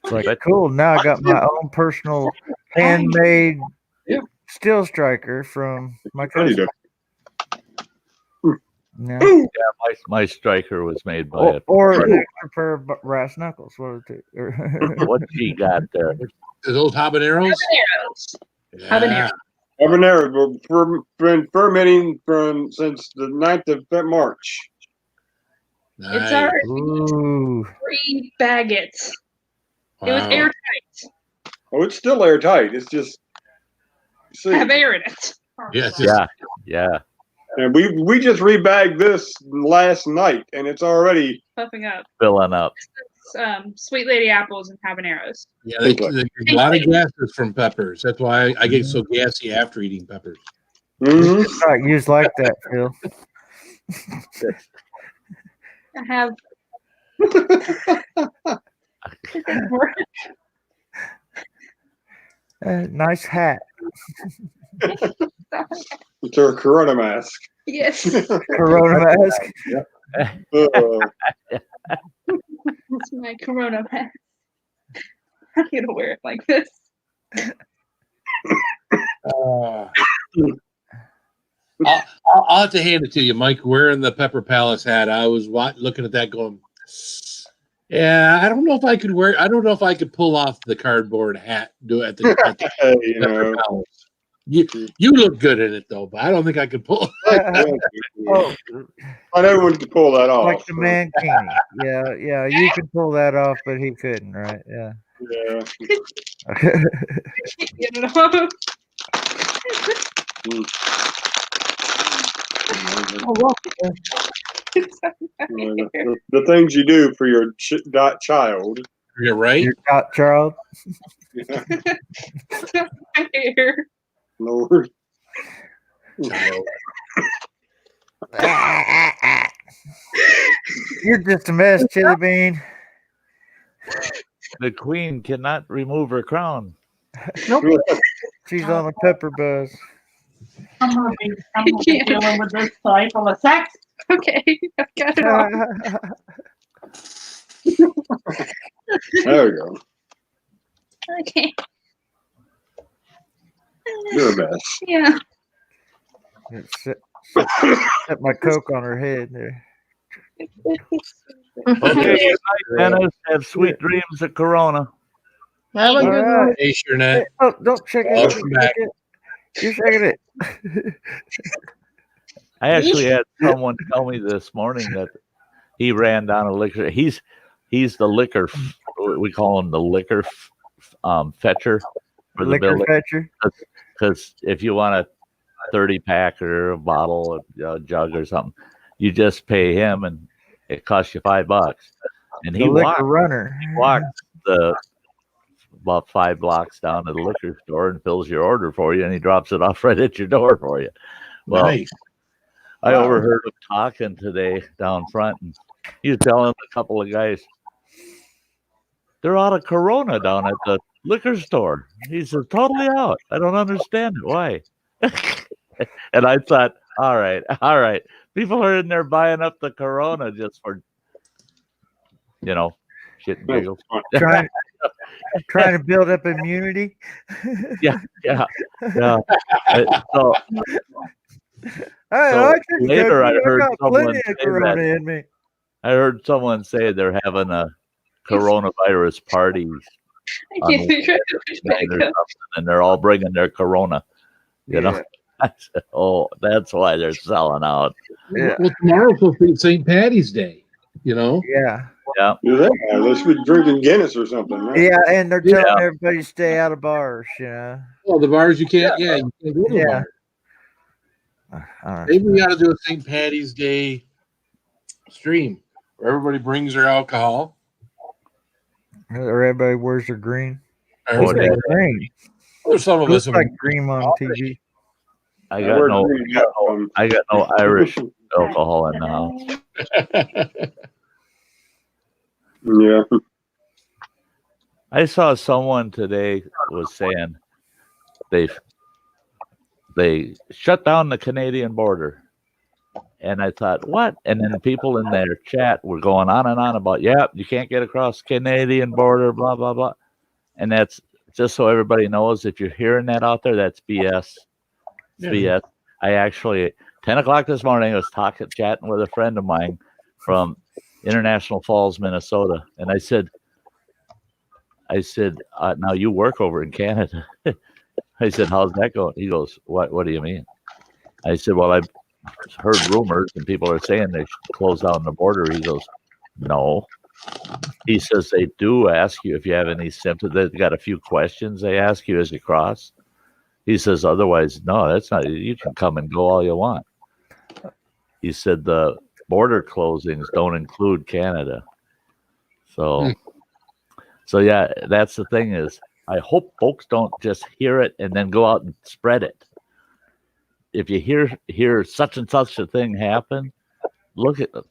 It's like cool. Now I got my own personal handmade steel striker from my cousin. Yeah, my striker was made by or an extra pair of brass knuckles. What she got there? Those habaneros. Habanero. Habanero been fermenting since the 9th of March. Nice. It's already 3 baguettes. It was airtight. Oh, it's still airtight. It's just I have air in it. Yeah. And we just rebagged this last night, and it's already puffing up, filling up. Sweet lady apples and habaneros. Yeah, there's a lot of gases from peppers. That's why I get so gassy after eating peppers. It's not used like that, Phil. I have. Nice hat. It's her Corona mask. Yes. Corona mask. It's my Corona mask. I'm gonna wear it like this. I'll have to hand it to you, Mike. Wearing the Pepper Palace hat, I was looking at that, going, "Yeah, I don't know if I could wear. I don't know if I could pull off the cardboard hat. Do it at the Pepper Palace. You look good in it though, but I don't think I could pull. I never would pull that off. Like the man king. Yeah, you could pull that off, but he couldn't, right? Yeah. The things you do for your child. You're right. Your child. Lord. You're just a mess, Chili Bean. The queen cannot remove her crown. Nope. She's on a pepper buzz. I'm gonna be dealing with this type of a sex. Okay, I've got it on. There we go. Okay. You're a mess. Yeah. Set my Coke on her head there. Okay, good night, Dennis. Have sweet dreams of Corona. Have a good one. Hey, Shernette. Oh, don't check it. Welcome back. You're shaking it. I actually had someone tell me this morning that he ran down a liquor. He's the liquor. We call him the liquor fetcher for the building. Fetcher. Because if you want a 30-pack or a bottle, a jug or something, you just pay him, and it costs you $5. And he walked about 5 blocks down to the liquor store and fills your order for you, and he drops it off right at your door for you. Well, nice. I overheard him talking today down front, and he was telling a couple of guys, they're out of Corona down at the liquor store. He says, totally out. I don't understand it. Why? And I thought, all right. People are in there buying up the Corona just for, shit and giggles. Trying to build up immunity. Yeah. Later, I heard someone say they're having a coronavirus party, and they're all bringing their Corona. You know, that's why they're selling out. Yeah. Well, tomorrow's supposed to be St. Patty's Day. Yeah. They should be drinking Guinness or something. Right? Yeah, and they're telling everybody to stay out of bars. Well, the bars you can't. Yeah, you can't go to the bar. Maybe we got to do a St. Patty's Day stream where everybody brings their alcohol. Or everybody wears their green. Green. Or some of us like green on TV. I got no Irish alcohol in the house. Yeah. I saw someone today was saying they shut down the Canadian border. And I thought, what? And then the people in their chat were going on and on about, you can't get across Canadian border, blah, blah, blah. And that's just so everybody knows, if you're hearing that out there, that's BS. BS. I actually, 10 o'clock this morning, I was chatting with a friend of mine from International Falls, Minnesota. And I said, now you work over in Canada. I said, how's that going? He goes, what do you mean? I said, well, I've heard rumors and people are saying they should close down the border. He goes, no. He says they do ask you if you have any symptoms. They've got a few questions they ask you as you cross. He says, otherwise, no, that's not. You can come and go all you want. He said the border closings don't include Canada. So yeah, that's the thing is, I hope folks don't just hear it and then go out and spread it. If you hear such and such a thing happen,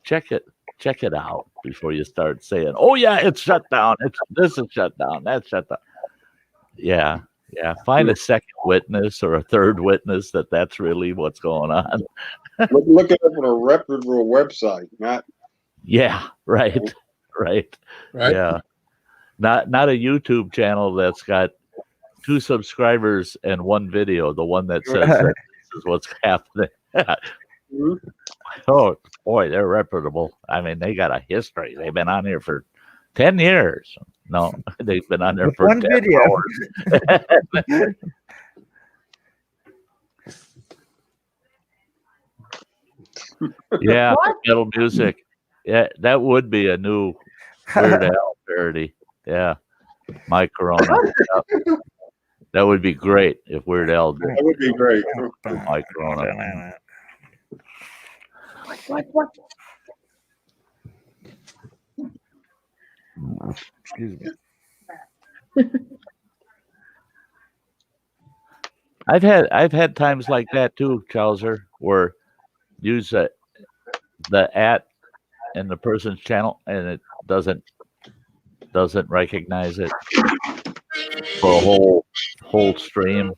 check it out before you start saying, "Oh yeah, it's shut down. This is shut down. That's shut down." Yeah. Find a second witness or a third witness that's really what's going on. Look it up on a reputable website, not. Yeah. Right. Yeah. Not a YouTube channel that's got 2 subscribers and 1 video. The one that says that this is what's happening. Oh boy, they're reputable. I mean, they got a history. They've been on here for 10 years. No, they've been on there for 1 video. Hours. Yeah, metal music. Yeah, that would be a new Weird Al parody. Yeah, My Corona. Yeah. That would be great if Weird Al did. That would be great. My Corona. What? Excuse me. I've had times like that too, Chowser, where use the @ in the person's channel and it doesn't recognize it for a whole stream.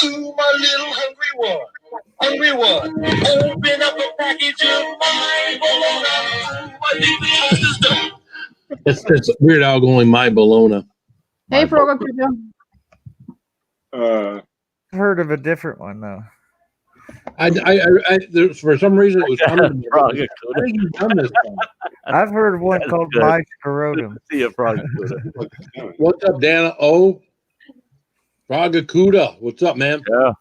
To my little hungry one, open up a package of my bologna. What did the hostess do? It's Weird Al going My Bologna. Hey, Frog. Heard of a different one though. For some reason it was coming to me. I think you've done this one. I've heard of one called my scrotum. See a frog. What's up, Dana? Oh, Fragacuda. What's up, man? Yeah.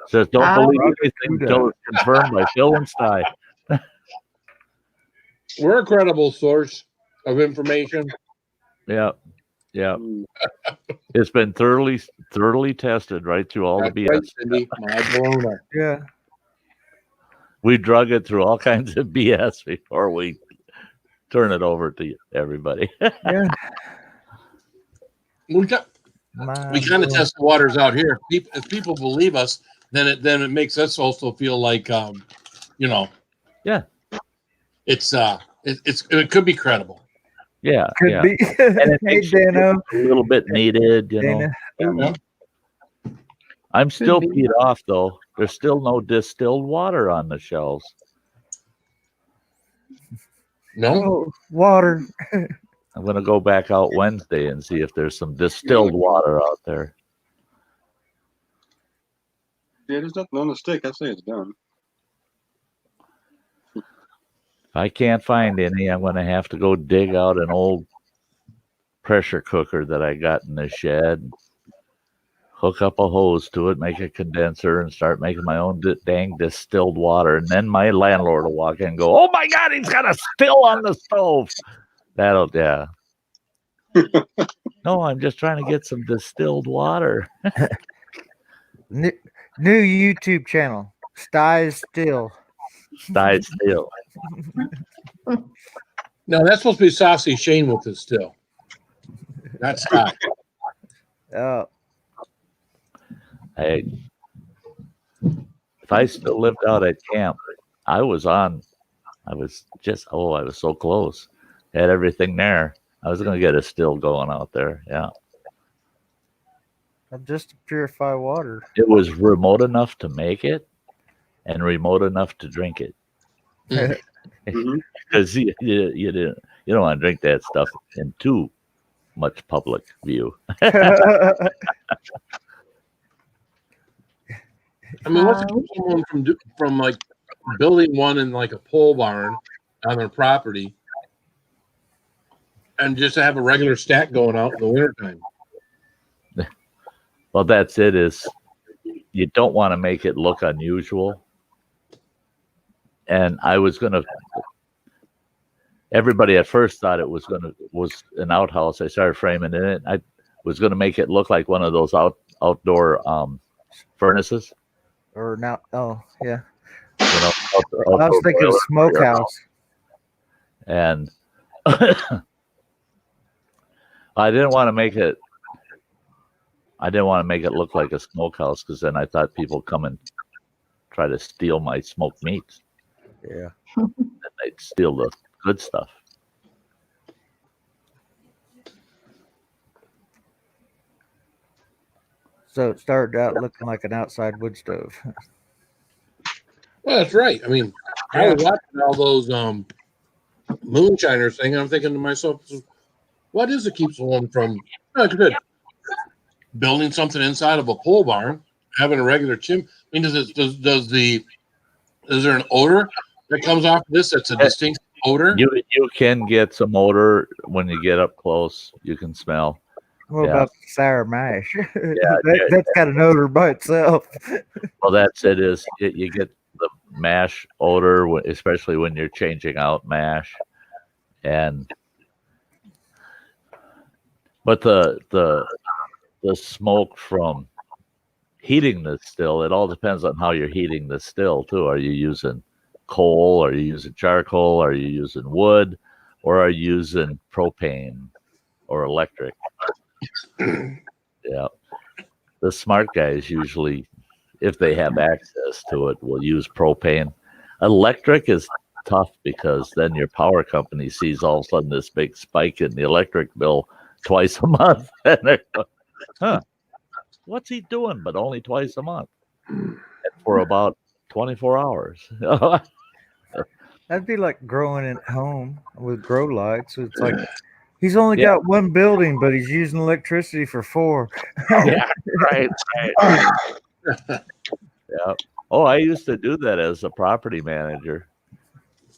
Says don't believe anything until it's confirmed by Phil and Sty. We're a credible source of information. Yeah. Yeah. It's been thoroughly tested right through all the BS. Right, Cindy. My Bologna. Yeah. We drug it through all kinds of BS before we turn it over to everybody. Yeah. We kind of test the waters out here. If people believe us, then it makes us also feel like yeah, it could be credible. Yeah, could be. And it makes a little bit needed, know. I'm still peed off though. There's still no distilled water on the shelves. No water. I'm gonna go back out Wednesday and see if there's some distilled water out there. Yeah, there's nothing on the stick. I say it's done. If I can't find any, I'm gonna have to go dig out an old pressure cooker that I got in the shed, hook up a hose to it, make a condenser, and start making my own dang distilled water. And then my landlord will walk in and go, "Oh my God, he's got a still on the stove." Yeah. No, I'm just trying to get some distilled water. New YouTube channel. Sty Still. Sty Still. No, that's supposed to be Saucy Shane with it still. That's Sty. Oh. If I still lived out at camp, I was so close. Had everything there. I was going to get a still going out there. Yeah. Just to purify water. It was remote enough to make it and remote enough to drink it. Because you don't want to drink that stuff in too much public view. I mean, what's to keep someone from like building one in like a pole barn on their property and just to have a regular stack going out in the wintertime? Well, that's it. Is you don't want to make it look unusual. And I was gonna. Everybody at first thought it was an outhouse. I started framing in it. I was gonna make it look like one of those outdoor furnaces. Or now, oh yeah. I was thinking smokehouse. And I didn't want to make it look like a smokehouse because then I thought people come and try to steal my smoked meats. Yeah. And they'd steal the good stuff. So it started out looking like an outside wood stove. Well, that's right. I mean, I was watching all those moonshiners thing. I'm thinking to myself, what is it keeps someone from building something inside of a pole barn, having a regular chimney? I mean, is there an odor that comes off this that's a distinct odor? You can get some odor when you get up close. You can smell. What about sour mash? That's got an odor by itself. Well, that's it. You get the mash odor, especially when you're changing out mash, but the smoke from heating the still, it all depends on how you're heating the still too. Are you using coal? Are you using charcoal? Are you using wood? Or are you using propane or electric? Yeah. The smart guys usually, if they have access to it, will use propane. Electric is tough because then your power company sees all of a sudden this big spike in the electric bill twice a month. And they're going, what's he doing? But only twice a month. And for about 24 hours. That'd be like growing at home with grow lights. It's like he's only got one building, but he's using electricity for 4. Yeah, right. Yeah. Oh, I used to do that as a property manager.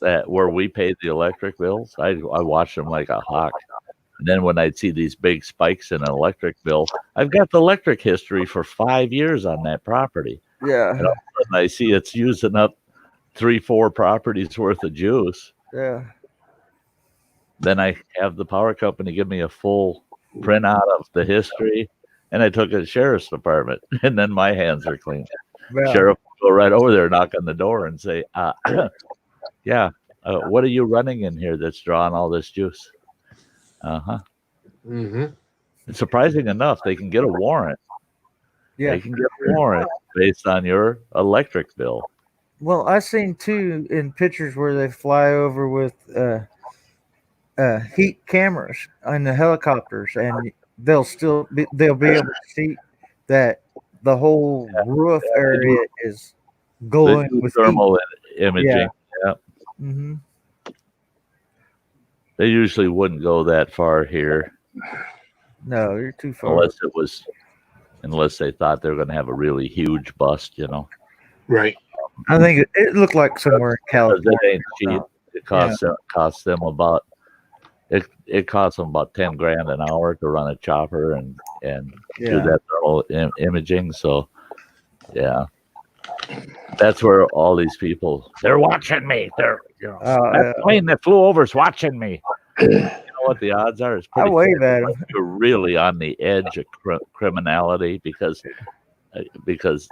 That where we paid the electric bills, I watched them like a hawk. And then when I'd see these big spikes in an electric bill, I've got the electric history for 5 years on that property. Yeah. And all of a sudden I see it's using up 3-4 properties worth of juice. Yeah. Then I have the power company give me a full printout of the history, and I took it to the sheriff's department, and then my hands are clean. Yeah. Sheriff will go right over there, knock on the door, and say, yeah, what are you running in here that's drawing all this juice? Mm-hmm. And surprising enough, they can get a warrant. Yeah. They can get a warrant based on your electric bill. Well, I've seen too in pictures where they fly over with heat cameras on the helicopters, and they'll be able to see that the whole roof area is glowing with thermal heat. imaging. Yeah. Mm-hmm. They usually wouldn't go that far here. No, you're too far. Unless they thought they were going to have a really huge bust, you know. Right. I think it looked like somewhere in California. It ain't cheap. It costs them about it costs them about $10,000 an hour to run a chopper and do that thermal imaging. So, yeah, that's where all these people, they're watching me. That plane that flew over is watching me. You know what the odds are? It's pretty I wave at them. You're really on the edge of criminality because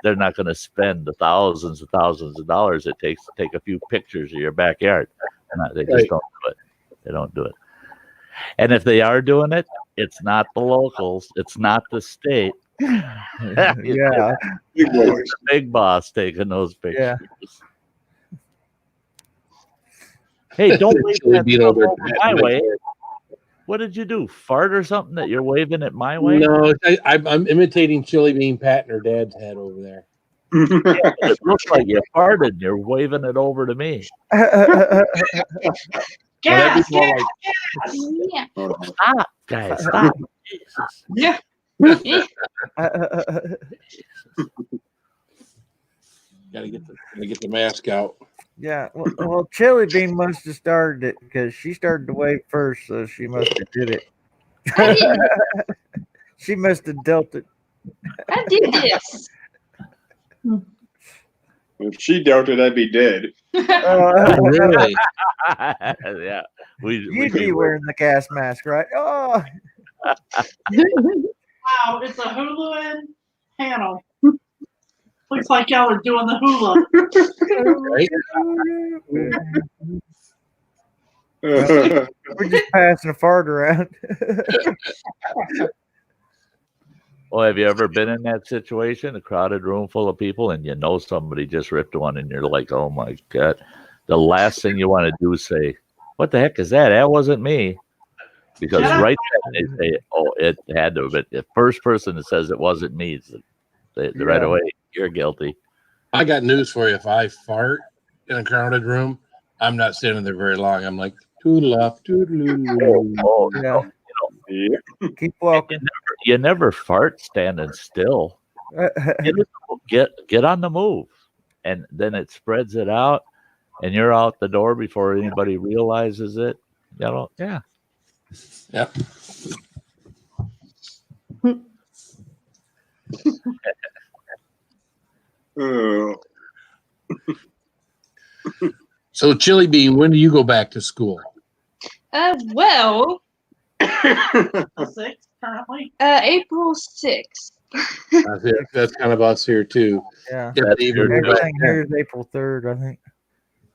they're not going to spend the thousands of dollars it takes to take a few pictures of your backyard. They just don't do it. They don't do it. And if they are doing it, it's not the locals. It's not the state. Yeah. It's the big boss taking those pictures. Yeah. Hey, don't wave that stuff over my way. What did you do? Fart or something that you're waving it my way? No, I'm imitating Chili Bean patting her dad's head over there. Yeah, it looks like you farted. You're waving it over to me. Gas, Yeah. Stop, guys. Stop. Jesus. Yeah. Gotta get the mask out. Yeah, well, Chili Bean must have started it because she started to wave first, so she must have did it. She must have dealt it. I did this. If she dealt it, I'd be dead. Really? Yeah. You'd be wearing the gas mask, right? Oh. Wow, it's a hula and panel. Looks like y'all are doing the hula. Right? We're just passing a fart around. Well, have you ever been in that situation, a crowded room full of people, and you know somebody just ripped one, and you're like, oh my God. The last thing you want to do is say, what the heck is that? That wasn't me. Because right then they say, oh, it had to have been. The first person that says it wasn't me, right away, you're guilty. I got news for you. If I fart in a crowded room, I'm not standing there very long. I'm like, toodle up, toodle. Oh, Yeah. Keep walking. You never fart standing still. Get on the move, and then it spreads it out, and you're out the door before anybody realizes it. You know, yeah. Yep. So, Chili Bean, when do you go back to school? Well, The 6th currently. April 6th. That's kind of us here too. Yeah. If they even go back Everything here is April 3rd, I think.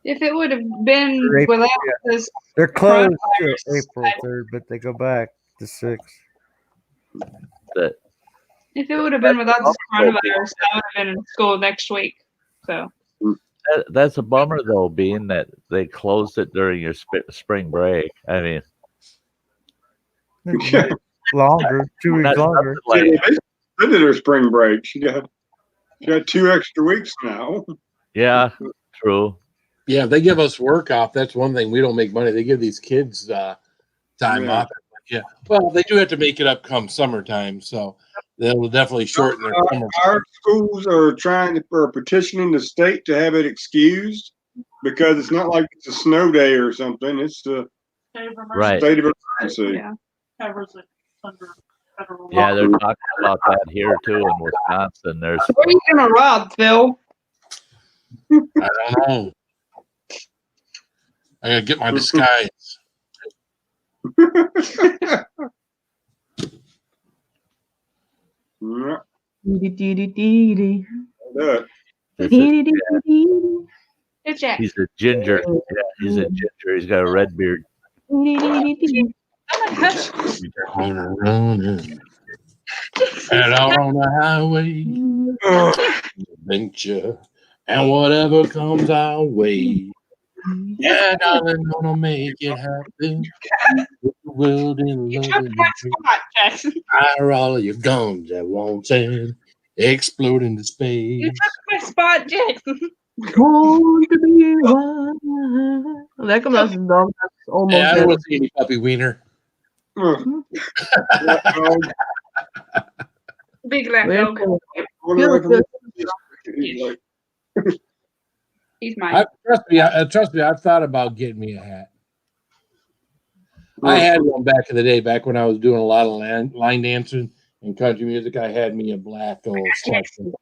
If it would have been Or April, without yeah. this, They're closed till coronavirus, April 3rd, but they go back the 6th. if it would have been without this coronavirus, I would have been in school next week. So That's a bummer, though, being that they closed it during your spring break. I mean, Longer, 2 weeks That's longer. nothing like- They ended her spring break. She got 2 extra weeks now. yeah, true. Yeah, if they give us work off, that's one thing. We don't make money. They give these kids time Yeah. off. Yeah. Well, they do have to make it up come summertime, so that will definitely shorten their summer. Our schools are petitioning the state to have it excused because it's not like it's a snow day or something. It's the Right. state of emergency. Yeah, covers it under federal law. Yeah, they're talking about that here too in Wisconsin. There's Where are you gonna rob, Phil? I don't know. I gotta get my disguise. Yeah, Dee-dee-dee-dee-dee. that. Dee-dee-dee-dee-dee. It's Jack. he's a ginger. Yeah, he's a ginger. He's got a red beard. Dee-dee-dee-dee-dee. Oh my gosh. Running. And out on the highway, adventure, and whatever comes our way. Yeah, darling, gonna make it happen. With the world in You love took and my dream. spot, Jackson. Fire all of your guns at once and explode into You space. took my spot, Jackson. Born to be wild. Där kommer alltså dog. That's almost Yeah, I don't there. want to see any puppy wiener. Big lap Where's dog. the- He's mine. Trust me, I've thought about getting me a hat. I had one back in the day, back when I was doing a lot of line dancing and country music. I had me a black old Stetson.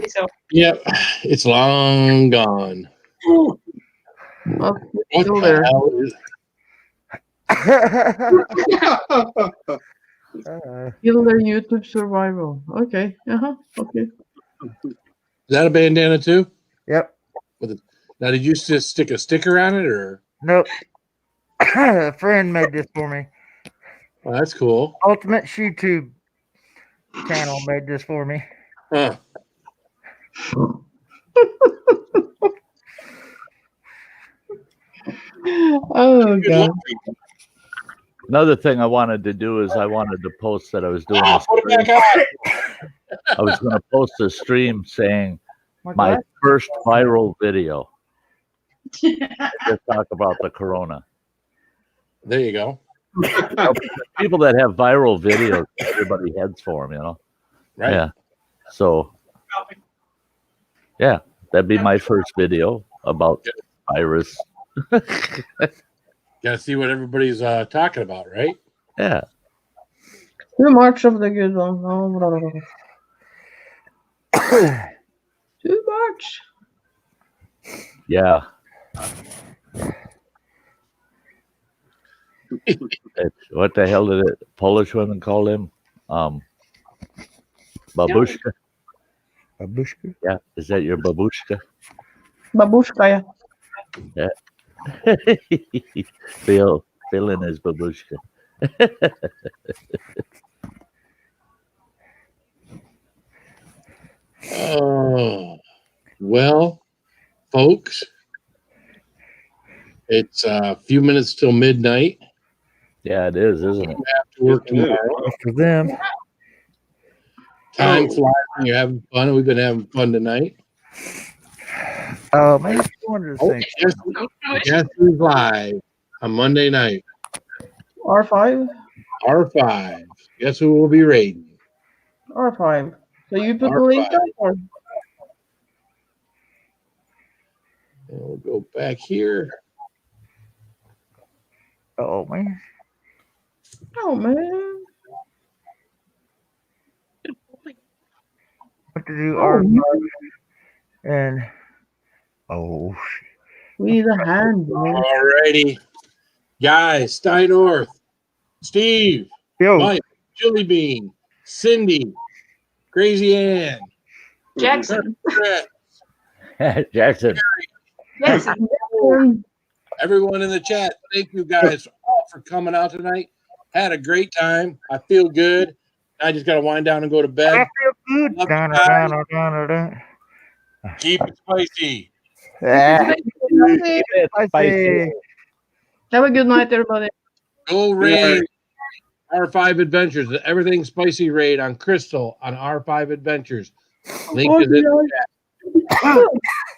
So, Yep, it's long gone. Oh, What still the there. hell is? Kill their YouTube survival. Okay. Okay. Is that a bandana too? Yep. Now, did you just stick a sticker on it, or? Nope. A friend made this for me. Well, that's cool. Ultimate YouTube channel made this for me. Huh. Oh Good god. luck. Another thing I wanted to do is I wanted to post that I was doing a Put it stream. back on. I was going to post a stream saying My my God. first viral video. Just talk about the corona. There you go. People that have viral videos, everybody heads for them, you know? Right. Yeah. So, yeah, that'd be my first video about virus. Got to see what everybody's talking about, right? Yeah. Too much of the good one. Oh, blah, blah, blah. Too much. Yeah. What the hell did it Polish women call him? Babushka. Babushka? Yeah. Is that your babushka? Babushka, yeah. Phil in his babushka. Oh, well, folks, it's a few minutes till midnight. Yeah, it is, isn't it? You have to work tomorrow. For them. Time flies when you're having fun. We've been having fun tonight. Oh, man, one of the Oh, things. guess who's live on Monday night? R5? R5. Guess who will be raiding? R5. So you put the R5. link up or? And we'll go back here. Oh, man. Oh man. What to do? Oh, And oh, we need a hand, man. Alrighty. Guys, Tyne North, Steve, yo, Mike, Chili Bean, Cindy, Crazy Ann, Jackson. Brett, Jackson. Jackson. everyone in the chat, thank you guys all for coming out tonight. Had a great time. I feel good. I just got to wind down and go to I bed. feel good. Love you Dun, guys. dun, dun, dun, Keep it spicy. dun. I Spicy. say, Have a good night, everybody. Go raid R5 Adventures. Everything spicy raid on Crystal on R5 Adventures. Link is in the chat.